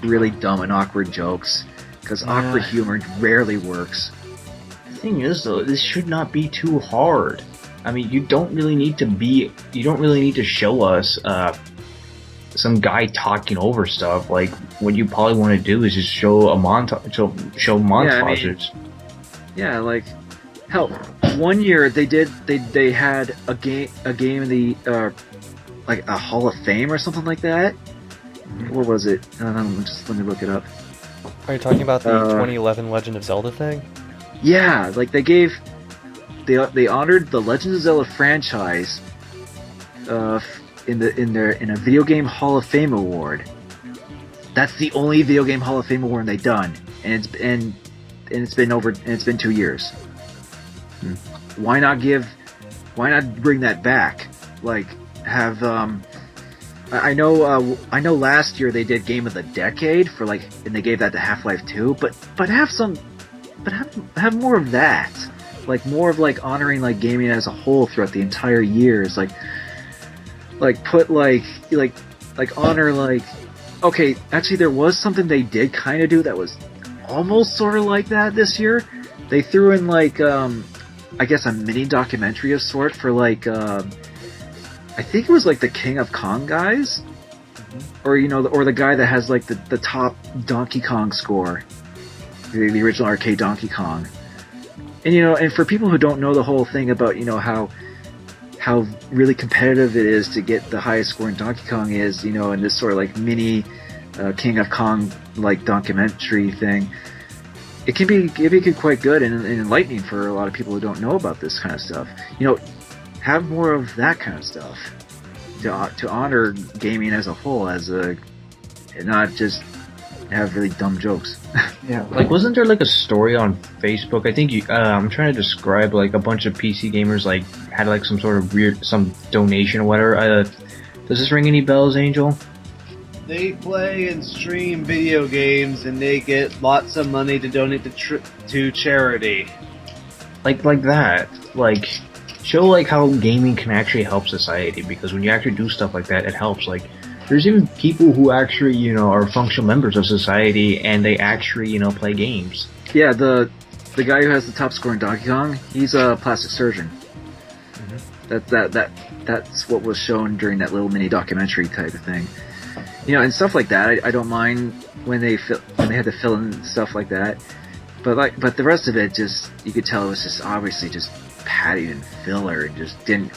really dumb and awkward jokes, because awkward humor rarely works. The thing is though, this should not be too hard. I mean, you don't really need to show us some guy talking over stuff. Like, what you probably want to do is just show montages. Yeah, like, hell, one year they had a game in the like a Hall of Fame or something like that. What was it? Let me look it up. Are you talking about the 2011 Legend of Zelda thing? Yeah, like they honored the Legend of Zelda franchise in a video game Hall of Fame award. That's the only video game Hall of Fame award they've done, and it's been 2 years. Why not bring that back? Like, have I know last year they did Game of the Decade for like, and they gave that to Half-Life 2, but have more of that. Like, more of like honoring like gaming as a whole throughout the entire years. Like put like honor, like, okay, actually there was something they did kind of do that was almost sort of like that this year. They threw in like I guess a mini documentary of sort for like I think it was like the King of Kong guys, or or the guy that has like the top Donkey Kong score, the original arcade Donkey Kong. And and for people who don't know the whole thing about how really competitive it is to get the highest score in Donkey Kong is, in this sort of like mini King of Kong like documentary thing, it can be quite good and enlightening for a lot of people who don't know about this kind of stuff. Have more of that kind of stuff to honor gaming as a whole, and not just have really dumb jokes. Yeah, like, wasn't there like a story on Facebook? I think I'm trying to describe like a bunch of PC gamers like had like some sort of some donation or whatever. Does this ring any bells, Angel? They play and stream video games, and they get lots of money to donate to charity. Like that. Like, show like how gaming can actually help society, because when you actually do stuff like that, it helps. Like, there's even people who actually, are functional members of society, and they actually, play games. Yeah, the guy who has the top score in Donkey Kong, he's a plastic surgeon. Mm-hmm. That's what was shown during that little mini documentary type of thing. And stuff like that. I don't mind when they had to fill in stuff like that. But the rest of it, just, you could tell it was just obviously just padding and filler and just didn't.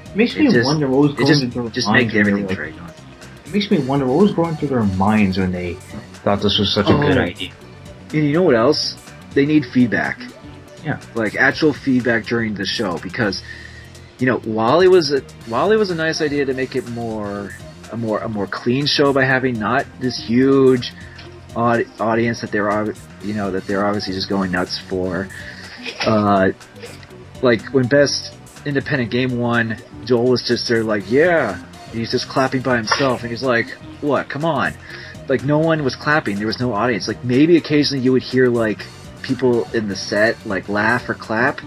It makes me wonder what was going through their minds. Just make everything drag on. It makes me wonder what was going through their minds when they thought this was such a good idea. And you know what else? They need feedback. Yeah. Like actual feedback during the show, because while it was a nice idea to make it a more clean show by having not this huge audience that they're obviously just going nuts for. Like when Best Independent Game won, Joel was just there like, yeah, he's just clapping by himself, and he's like, what? Come on. Like, no one was clapping. There was no audience. Like, maybe occasionally you would hear, like, people in the set, like, laugh or clap,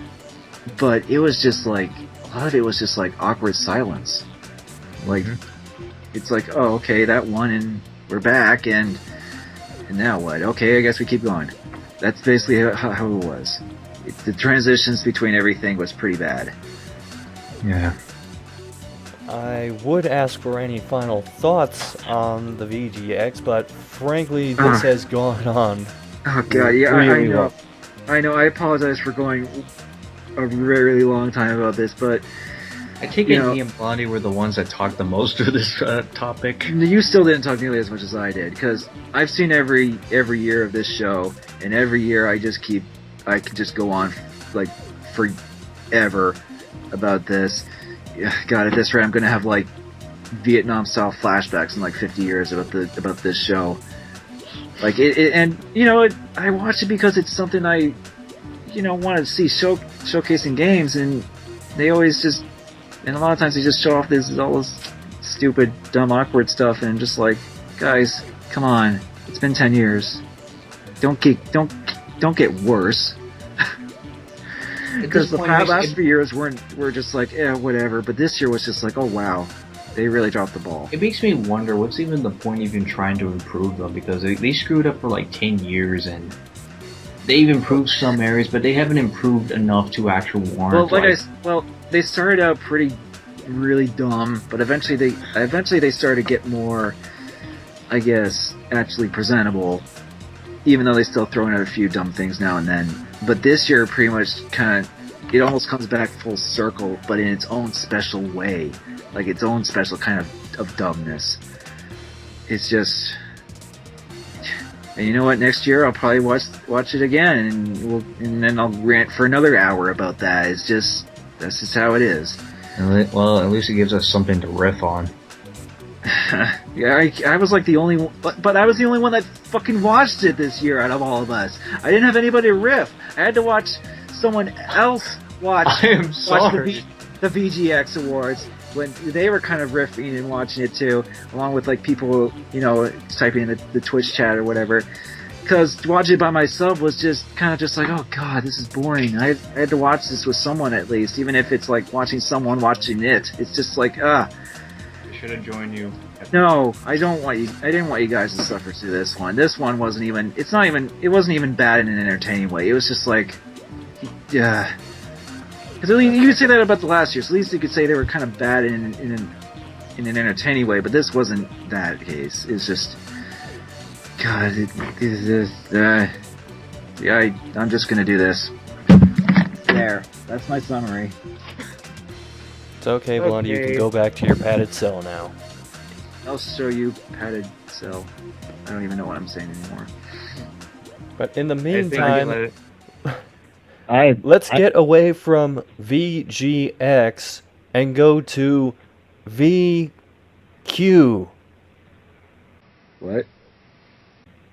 but it was just, like, a lot of it was just, like, awkward silence. Like, it's like, oh, okay, that won, and we're back, and now what? Okay, I guess we keep going. That's basically how it was. The transitions between everything was pretty bad. Yeah. I would ask for any final thoughts on the VGX, but frankly, this has gone on. Oh god, yeah, really I know. well. I know. I apologize for going a really long time about this, but I take it me and Blondie were the ones that talked the most through this topic. You still didn't talk nearly as much as I did, because I've seen every year of this show, and every year I could just go on like forever about this. God, at this rate, I'm gonna have like Vietnam-style flashbacks in like 50 years about this show. Like I watch it because it's something I, want to see showcasing games, and they always just, and a lot of times they just show off all this stupid, dumb, awkward stuff, and I'm just like, guys, come on, it's been 10 years. Don't get worse. Because the last few years were just like, whatever. But this year was just like, oh wow, they really dropped the ball. It makes me wonder what's even the point even trying to improve them, because they screwed up for like 10 years and they've improved some areas, but they haven't improved enough to actually warrant. They started out really dumb, but eventually they started to get more, I guess, actually presentable. Even though they still throw in a few dumb things now and then. But this year, pretty much, it almost comes back full circle, but in its own special way. Like, its own special kind of dumbness. It's just... And you know what? Next year, I'll probably watch it again, and then I'll rant for another hour about that. That's just how it is. Well, at least it gives us something to riff on. Yeah, I was like the only one, but I was the only one that fucking watched it this year out of all of us. I didn't have anybody to riff. I had to watch someone else watch the VGX Awards when they were kind of riffing and watching it too, along with like people, typing in the Twitch chat or whatever. Because watching it by myself was just kind of just like, oh god, this is boring. I had to watch this with someone at least, even if it's like watching someone watching it. It's just like, should have joined you. No, I didn't want you guys to suffer through this one. This one wasn't even. It wasn't even bad in an entertaining way. It was just like, yeah. Because you could say that about the last year. So at least you could say they were kind of bad in an entertaining way. But this wasn't that case. It's just, God, I'm just gonna do this. There. That's my summary. It's okay, Blondie, you can go back to your padded cell now. I'll show you padded cell. I don't even know what I'm saying anymore. But in the meantime, Let's get away from VGX and go to VQ. What?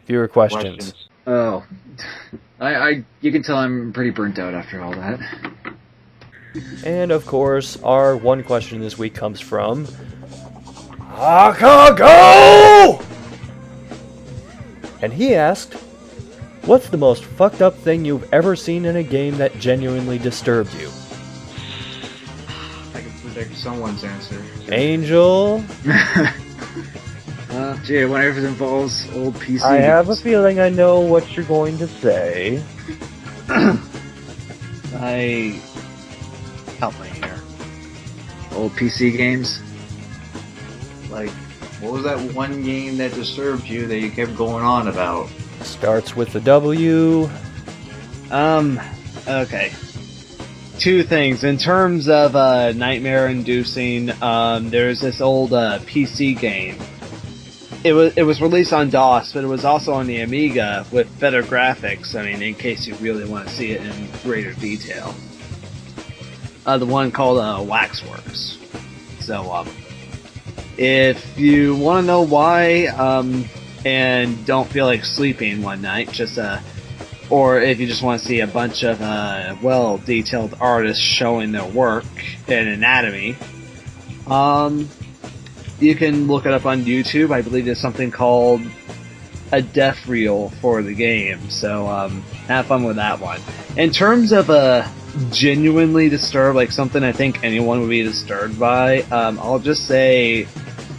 Viewer questions. Oh. You can tell I'm pretty burnt out after all that. And of course, our one question this week comes from Akago! And he asked, what's the most fucked up thing you've ever seen in a game that genuinely disturbed you? I can predict someone's answer. Angel? Gee, whenever it involves old PC. I have a feeling I know what you're going to say. Help me here. Old PC games? Like, what was that one game that disturbed you that you kept going on about? Starts with the W. Okay. two things. In terms of nightmare-inducing, there's this old PC game. It was released on DOS, but it was also on the Amiga with better graphics. I mean, in case you really want to see it in greater detail. The one called Waxworks. So, if you want to know why, and don't feel like sleeping one night, or if you just want to see a bunch of well-detailed artists showing their work and anatomy, you can look it up on YouTube. I believe there's something called a death reel for the game, so have fun with that one. In terms of genuinely disturbed, like something I think anyone would be disturbed by, I'll just say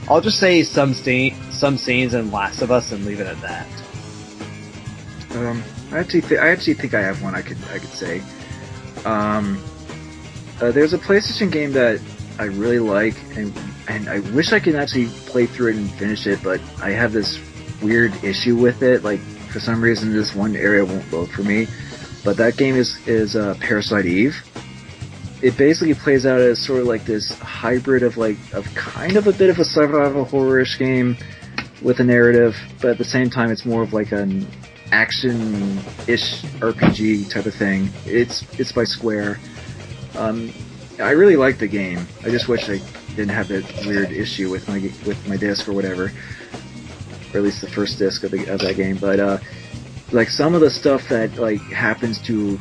some scenes in Last of Us and leave it at that. I actually think I have one I could say. There's a PlayStation game that I really like, and I wish I could actually play through it and finish it, but I have this weird issue with it. Like, for some reason, this one area won't load for me. But that game is Parasite Eve. It basically plays out as sort of like this hybrid of kind of a bit of a survival horror-ish game with a narrative, but at the same time, it's more of like an action-ish RPG type of thing. It's by Square. I really like the game. I just wish I didn't have that weird issue with my disc or whatever, or at least the first disc of that game. But like some of the stuff that like happens to,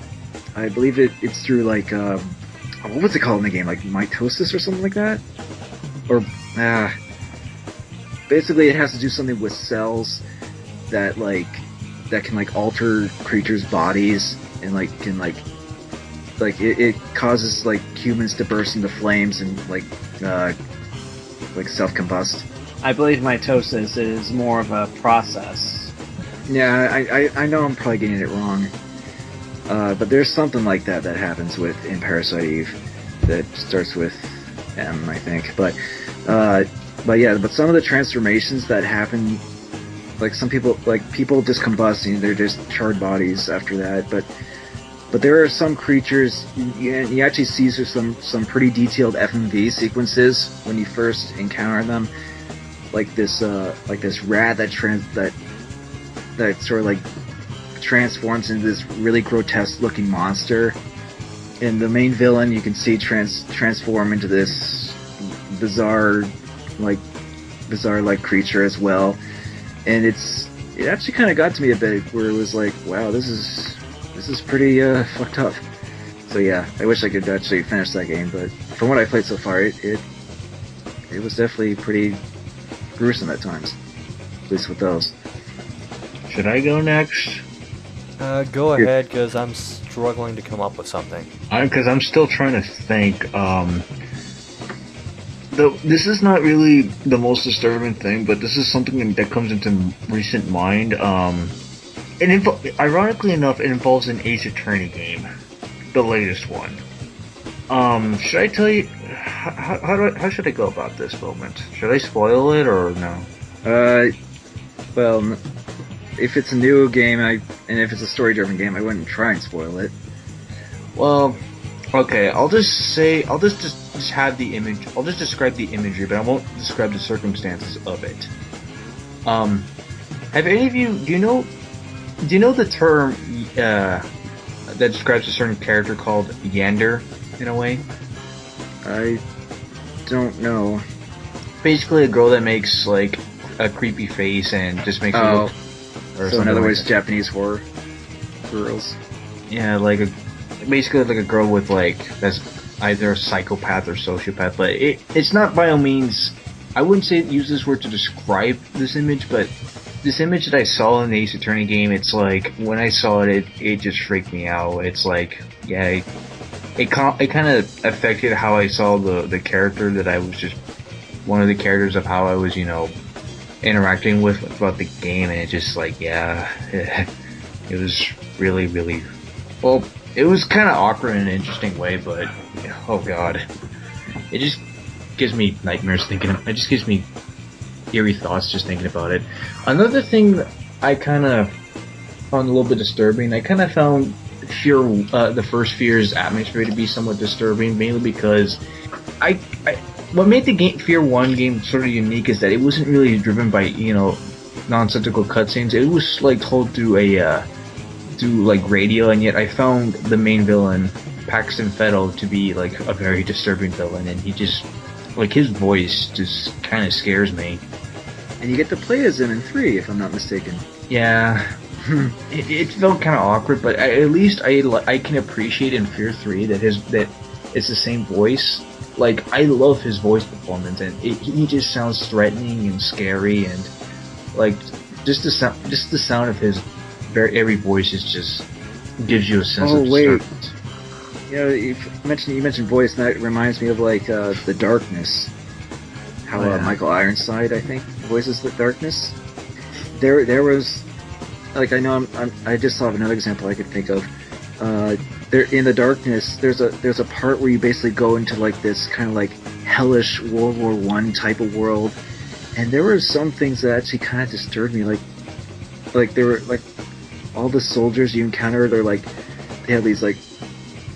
I believe it's through like what was it called in the game? Like mitosis or something like that, or basically it has to do something with cells that can like alter creatures' bodies and it causes like humans to burst into flames and like self-combust. I believe mitosis is more of a process. Yeah, I know I'm probably getting it wrong. But there's something like that happens in Parasite Eve that starts with M, I think. But some of the transformations that happen, like some people just combusting, they're just charred bodies after that. But there are some creatures, you actually see some pretty detailed FMV sequences when you first encounter them, like this rat that sort of like transforms into this really grotesque looking monster, and the main villain you can see transform into this bizarre creature as well, and it actually kind of got to me a bit where it was like, wow, this is pretty fucked up. So yeah, I wish I could actually finish that game, but from what I played so far, it was definitely pretty gruesome at times, at least with those. Should I go next? Go ahead, because I'm struggling to come up with something. Because I'm still trying to think. This is not really the most disturbing thing, but this is something that comes into recent mind. Ironically enough, it involves an Ace Attorney game, the latest one. Should I tell you how should I go about this moment? Should I spoil it or no? Well, if it's a new game and if it's a story-driven game, I wouldn't try and spoil it. Well, okay, I'll just have the image. I'll just describe the imagery, but I won't describe the circumstances of it. Have any of you? Do you know the term that describes a certain character called Yander, in a way? I don't know. Basically, a girl that makes like a creepy face and just makes it look. So in other words, Japanese horror girls. Yeah, basically like a girl with that's either a psychopath or sociopath, but it's not by all means. I wouldn't say use this word to describe this image, but this image that I saw in the Ace Attorney game, it's like when I saw it just freaked me out. It's like, yeah, it kind of affected how I saw the character that I was just one of the characters of how I was, interacting with throughout the game, and it just it was really, really, well, it was kind of awkward in an interesting way, but oh god, it just gives me nightmares it just gives me eerie thoughts just thinking about it. Another thing that I kind of found a little bit disturbing, I kind of found the first Fear's atmosphere to be somewhat disturbing, mainly because what made the game Fear 1 game sort of unique is that it wasn't really driven by, nonsensical cutscenes. It was like told through radio, and yet I found the main villain, Paxton Fetal, to be like a very disturbing villain, and he just his voice just kind of scares me. And you get to play as him in 3, if I'm not mistaken. Yeah. It felt kind of awkward, but at least I can appreciate in Fear 3 that it's the same voice. Like, I love his voice performance, and he just sounds threatening and scary, and like just the sound of his every voice is just gives you a sense of disturbance. You mentioned voice, and that reminds me of The Darkness. How Michael Ironside, I think, voices The Darkness. There was I just thought of another example I could think of. There in The Darkness, there's a part where you basically go into this kind of hellish World War I type of world, and there were some things that actually kind of disturbed me. Like there were all the soldiers you encounter, they have these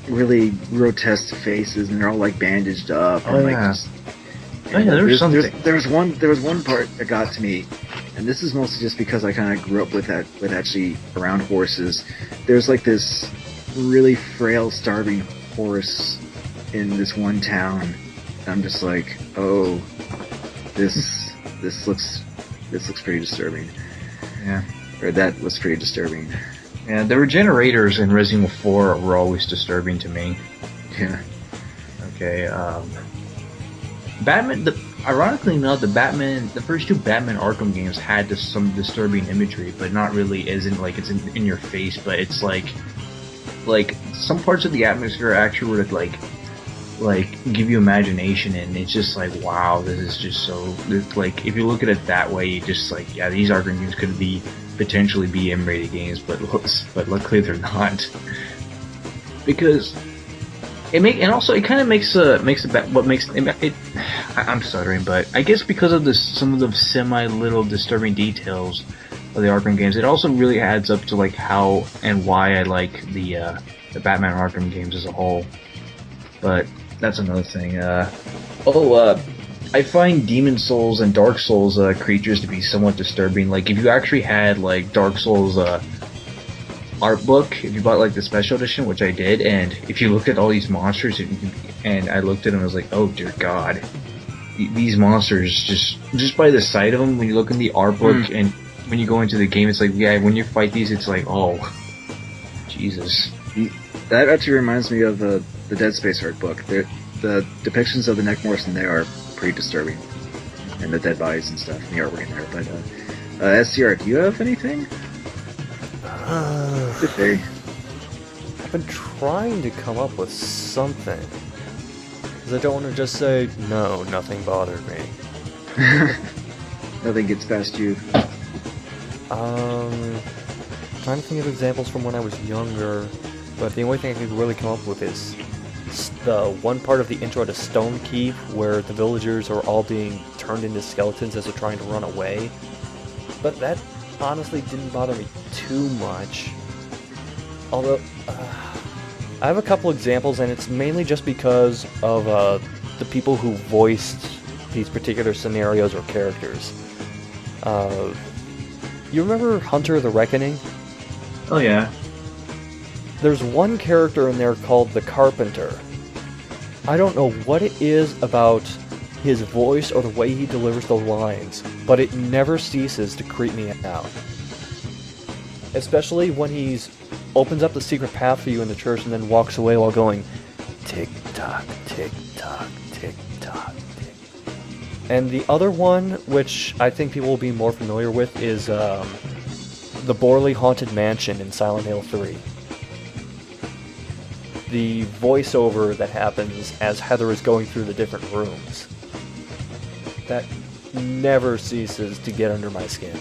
really grotesque faces, and they're all bandaged up. Oh, and, yeah. There was something. There was one part that got to me, and this is mostly just because I kind of grew up with actually around horses. There's this really frail, starving horse in this one town. And I'm just oh, this looks pretty disturbing. Yeah. Or that was pretty disturbing. Yeah, the regenerators in Resident Evil 4 were always disturbing to me. Yeah. Okay, Batman, ironically enough, the first 2 Batman Arkham games had some disturbing imagery, but not really isn't it's in your face, but it's some parts of the atmosphere actually would give you imagination, and it's just wow, this is just so, if you look at it that way, you just yeah, these Arkham games could potentially be M-rated games, but luckily they're not. Because it kind of makes I'm stuttering, but I guess because of some of the semi-little disturbing details of the Arkham games, it also really adds up to how and why I like the Batman Arkham games as a whole. But that's another thing. I find Demon Souls and Dark Souls creatures to be somewhat disturbing. If you actually had Dark Souls art book, if you bought the special edition, which I did, and if you looked at all these monsters, and I looked at them, I was oh dear God, these monsters, just by the sight of them, when you look in the art book and when you go into the game, it's yeah, when you fight these, it's oh, Jesus. That actually reminds me of the Dead Space art book. The depictions of the Necromorphs in there are pretty disturbing, and the dead bodies and stuff, and the artwork in there. But SCR, do you have anything? I've been trying to come up with something, because I don't want to just say, no, nothing bothered me. Nothing gets past you. Trying to think of examples from when I was younger, but the only thing I could really come up with is the one part of the intro to Stone Keep where the villagers are all being turned into skeletons as they're trying to run away. But that honestly didn't bother me too much. Although, I have a couple examples, and it's mainly just because of the people who voiced these particular scenarios or characters. You remember Hunter the Reckoning? Oh yeah. There's one character in there called the Carpenter. I don't know what it is about his voice or the way he delivers the lines, but it never ceases to creep me out. Especially when he opens up the secret path for you in the church and then walks away while going, tick-tock, tick-tock, tick-tock, tick. And the other one, which I think people will be more familiar with, is the Borley Haunted Mansion in Silent Hill 3. The voiceover that happens as Heather is going through the different rooms. That never ceases to get under my skin.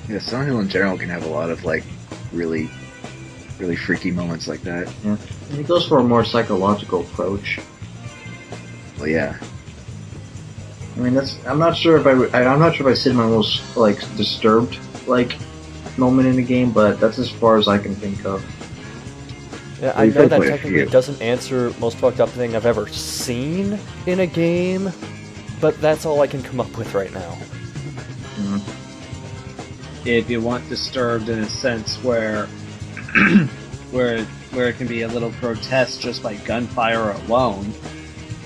Yeah, Silent Hill in general can have a lot of really, really freaky moments like that. Yeah, and it goes for a more psychological approach. Well, yeah. I mean, I'm not sure if I said my most disturbed moment in the game, but that's as far as I can think of. Yeah, I know that technically doesn't answer most fucked up thing I've ever seen in a game, but that's all I can come up with right now. If you want disturbed in a sense where where it can be a little grotesque just by gunfire alone,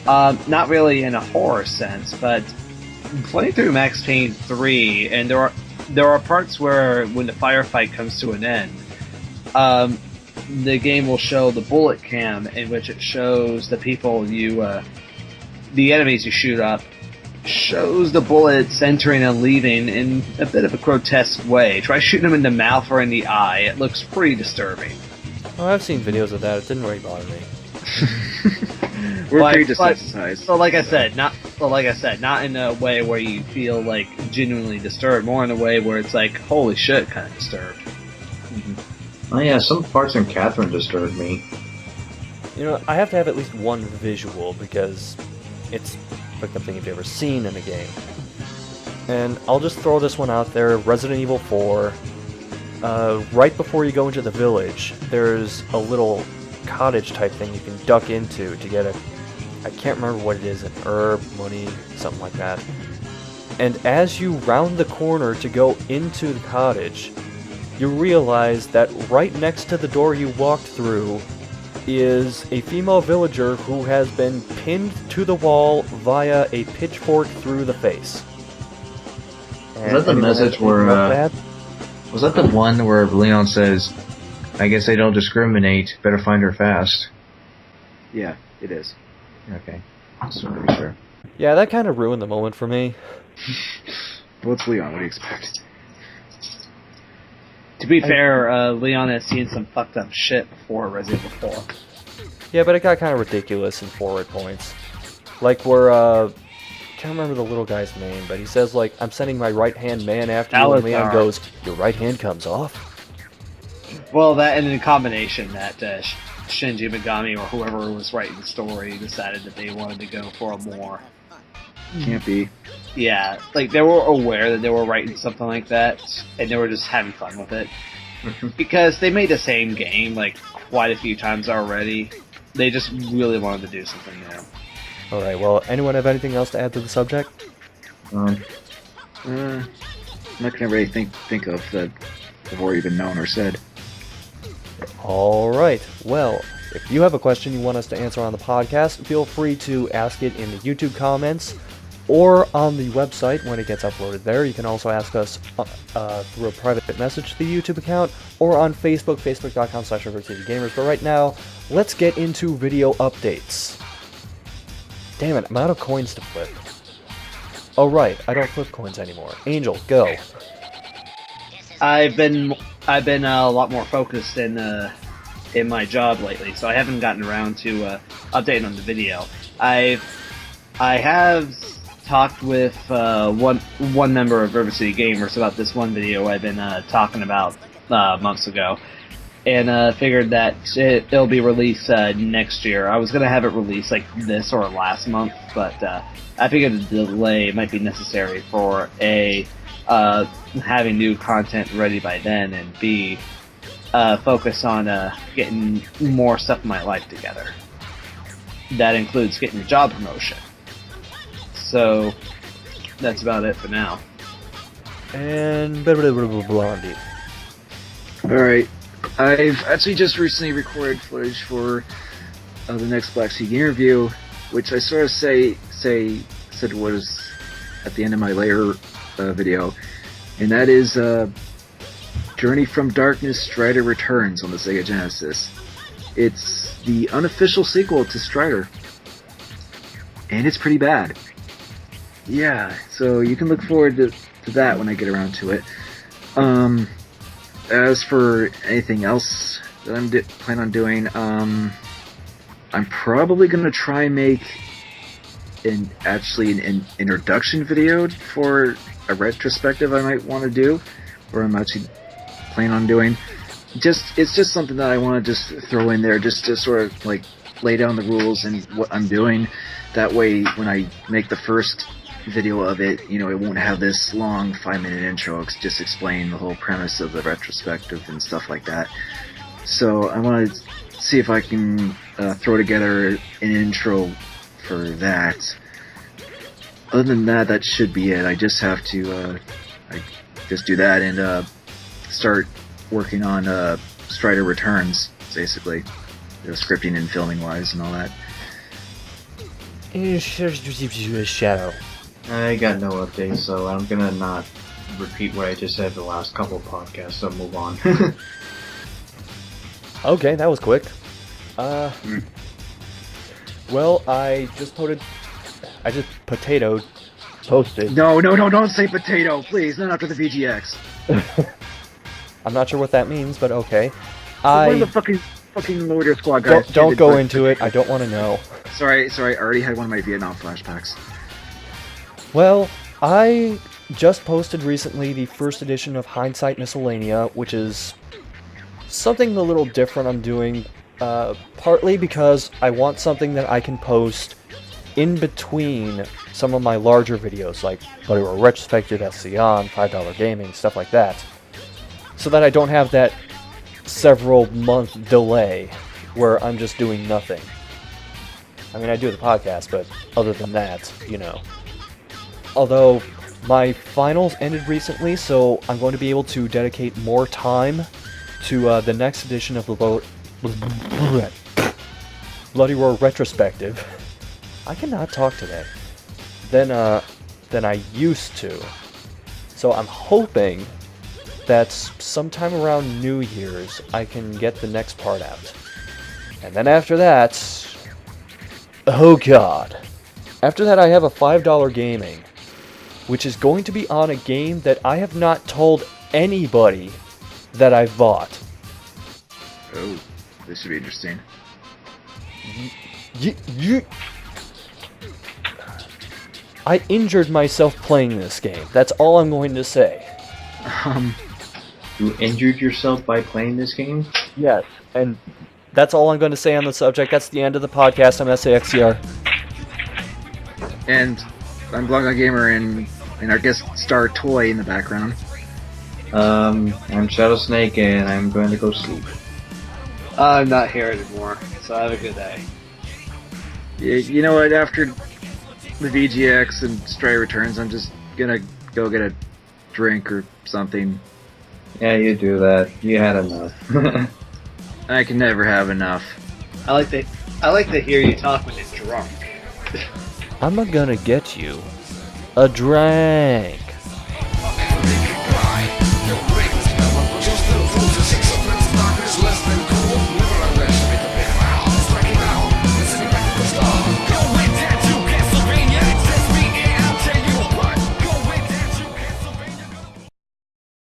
not really in a horror sense, but playing through Max Payne 3, and there are parts where when the firefight comes to an end, the game will show the bullet cam in which it shows the people the enemies you shoot up, shows the bullets entering and leaving in a bit of a grotesque way. Try shooting them in the mouth or in the eye. It looks pretty disturbing. Oh, I've seen videos of that. It didn't really bother me. We're pretty desensitized. So like I said, not in a way where you feel like genuinely disturbed, more in a way where it's like, holy shit, kind of disturbed. Oh yeah, some parts in Catherine disturbed me. You know, I have to have at least one visual because it's like something you've ever seen in a game. And I'll just throw this one out there, Resident Evil 4. Right before you go into the village, there's a little cottage type thing you can duck into to get I can't remember what it is, an herb, money, something like that. And as you round the corner to go into the cottage, you realize that right next to the door you walked through is a female villager who has been pinned to the wall via a pitchfork through the face. And was that the message where, was that the one where Leon says, I guess they don't discriminate, better find her fast? Yeah, it is. Okay, just want to be sure. Yeah, that kind of ruined the moment for me. Well, it's Leon, what do you expect? To be fair, Leon has seen some fucked up shit before Resident Evil 4. Yeah, but it got kind of ridiculous in forward points. Like where, can't remember the little guy's name, but he says, like, I'm sending my right-hand man after you, and Leon goes, your right hand comes off? Well, that and in combination, that Shinji Megami or whoever was writing the story decided that they wanted to go for a more... Can't be. Yeah, like, they were aware that they were writing something like that, and they were just having fun with it. Because they made the same game, like, quite a few times already. They just really wanted to do something new. Alright, well, anyone have anything else to add to the subject? I'm not gonna really think of that have already been known or said. Alright, well, if you have a question you want us to answer on the podcast, feel free to ask it in the YouTube comments or on the website when it gets uploaded there. You can also ask us through a private message to the YouTube account or on Facebook, facebook.com/RiverCityGamers. But right now, let's get into video updates. Damn it, I'm out of coins to flip. Oh right, I don't flip coins anymore. Angel, go. I've been a lot more focused in my job lately, so I haven't gotten around to updating on the video. I have talked with one member of RiverCityGamers about this one video I've been talking about months ago, and figured that it'll be released next year. I was gonna have it released like this or last month, but I figured the delay might be necessary for A, having new content ready by then, and B, focus on getting more stuff in my life together. That includes getting a job promotion. So that's about it for now. And Blondie. Alright. I've actually just recently recorded footage for the next Black Sea Game review, which I sort of said was at the end of my later video, and that is Journey from Darkness Strider Returns on the Sega Genesis. It's the unofficial sequel to Strider, and it's pretty bad. Yeah, so you can look forward to that when I get around to it. As for anything else that I'm planning on doing, I'm probably going to try and make an introduction video for a retrospective I might want to do, or I'm actually planning on doing. It's just something that I want to just throw in there, just to sort of like lay down the rules and what I'm doing. That way, when I make the first video of it, it won't have this long 5-minute intro, just explain the whole premise of the retrospective and stuff like that. So I want to see if I can throw together an intro for that. Other than that, that should be it. I just have to just do that and start working on Strider Returns, basically, scripting and filming wise and all that. Shadow. I got no updates, so I'm gonna not repeat what I just said the last couple of podcasts, so move on. Okay, that was quick. Well, I just posted. No, don't say potato, please, not after the VGX. I'm not sure what that means, but okay. One of the fucking Loader Squad guys. Don't go into it. I don't want to know. Sorry, I already had one of my Vietnam flashbacks. Well, I just posted recently the first edition of Hindsight Miscellanea, which is something a little different I'm doing, partly because I want something that I can post in between some of my larger videos, like Bloody Roar Retrospective, SCXCR, $5 Gaming, stuff like that, so that I don't have that several month delay where I'm just doing nothing. I mean, I do the podcast, but other than that, Although, my finals ended recently, so I'm going to be able to dedicate more time to the next edition of the Bloody Roar Retrospective. I cannot talk today. Than I used to. So I'm hoping that sometime around New Year's I can get the next part out. And then after that... Oh god. After that I have a $5 Gaming, which is going to be on a game that I have not told anybody that I've bought. Oh, this should be interesting. I injured myself playing this game. That's all I'm going to say. You injured yourself by playing this game? Yes, and that's all I'm going to say on the subject. That's the end of the podcast. I'm SCXCR. And I'm Blondeguygamer and our guest star Toy in the background. I'm Shadow Snake and I'm going to go sleep. I'm not here anymore, so have a good day. Yeah, you know what? After the VGX and Stray Returns, I'm just gonna go get a drink or something. Yeah, you do that. You had enough. I can never have enough. I like to hear you talk when you're drunk. I'm gonna get you a drink.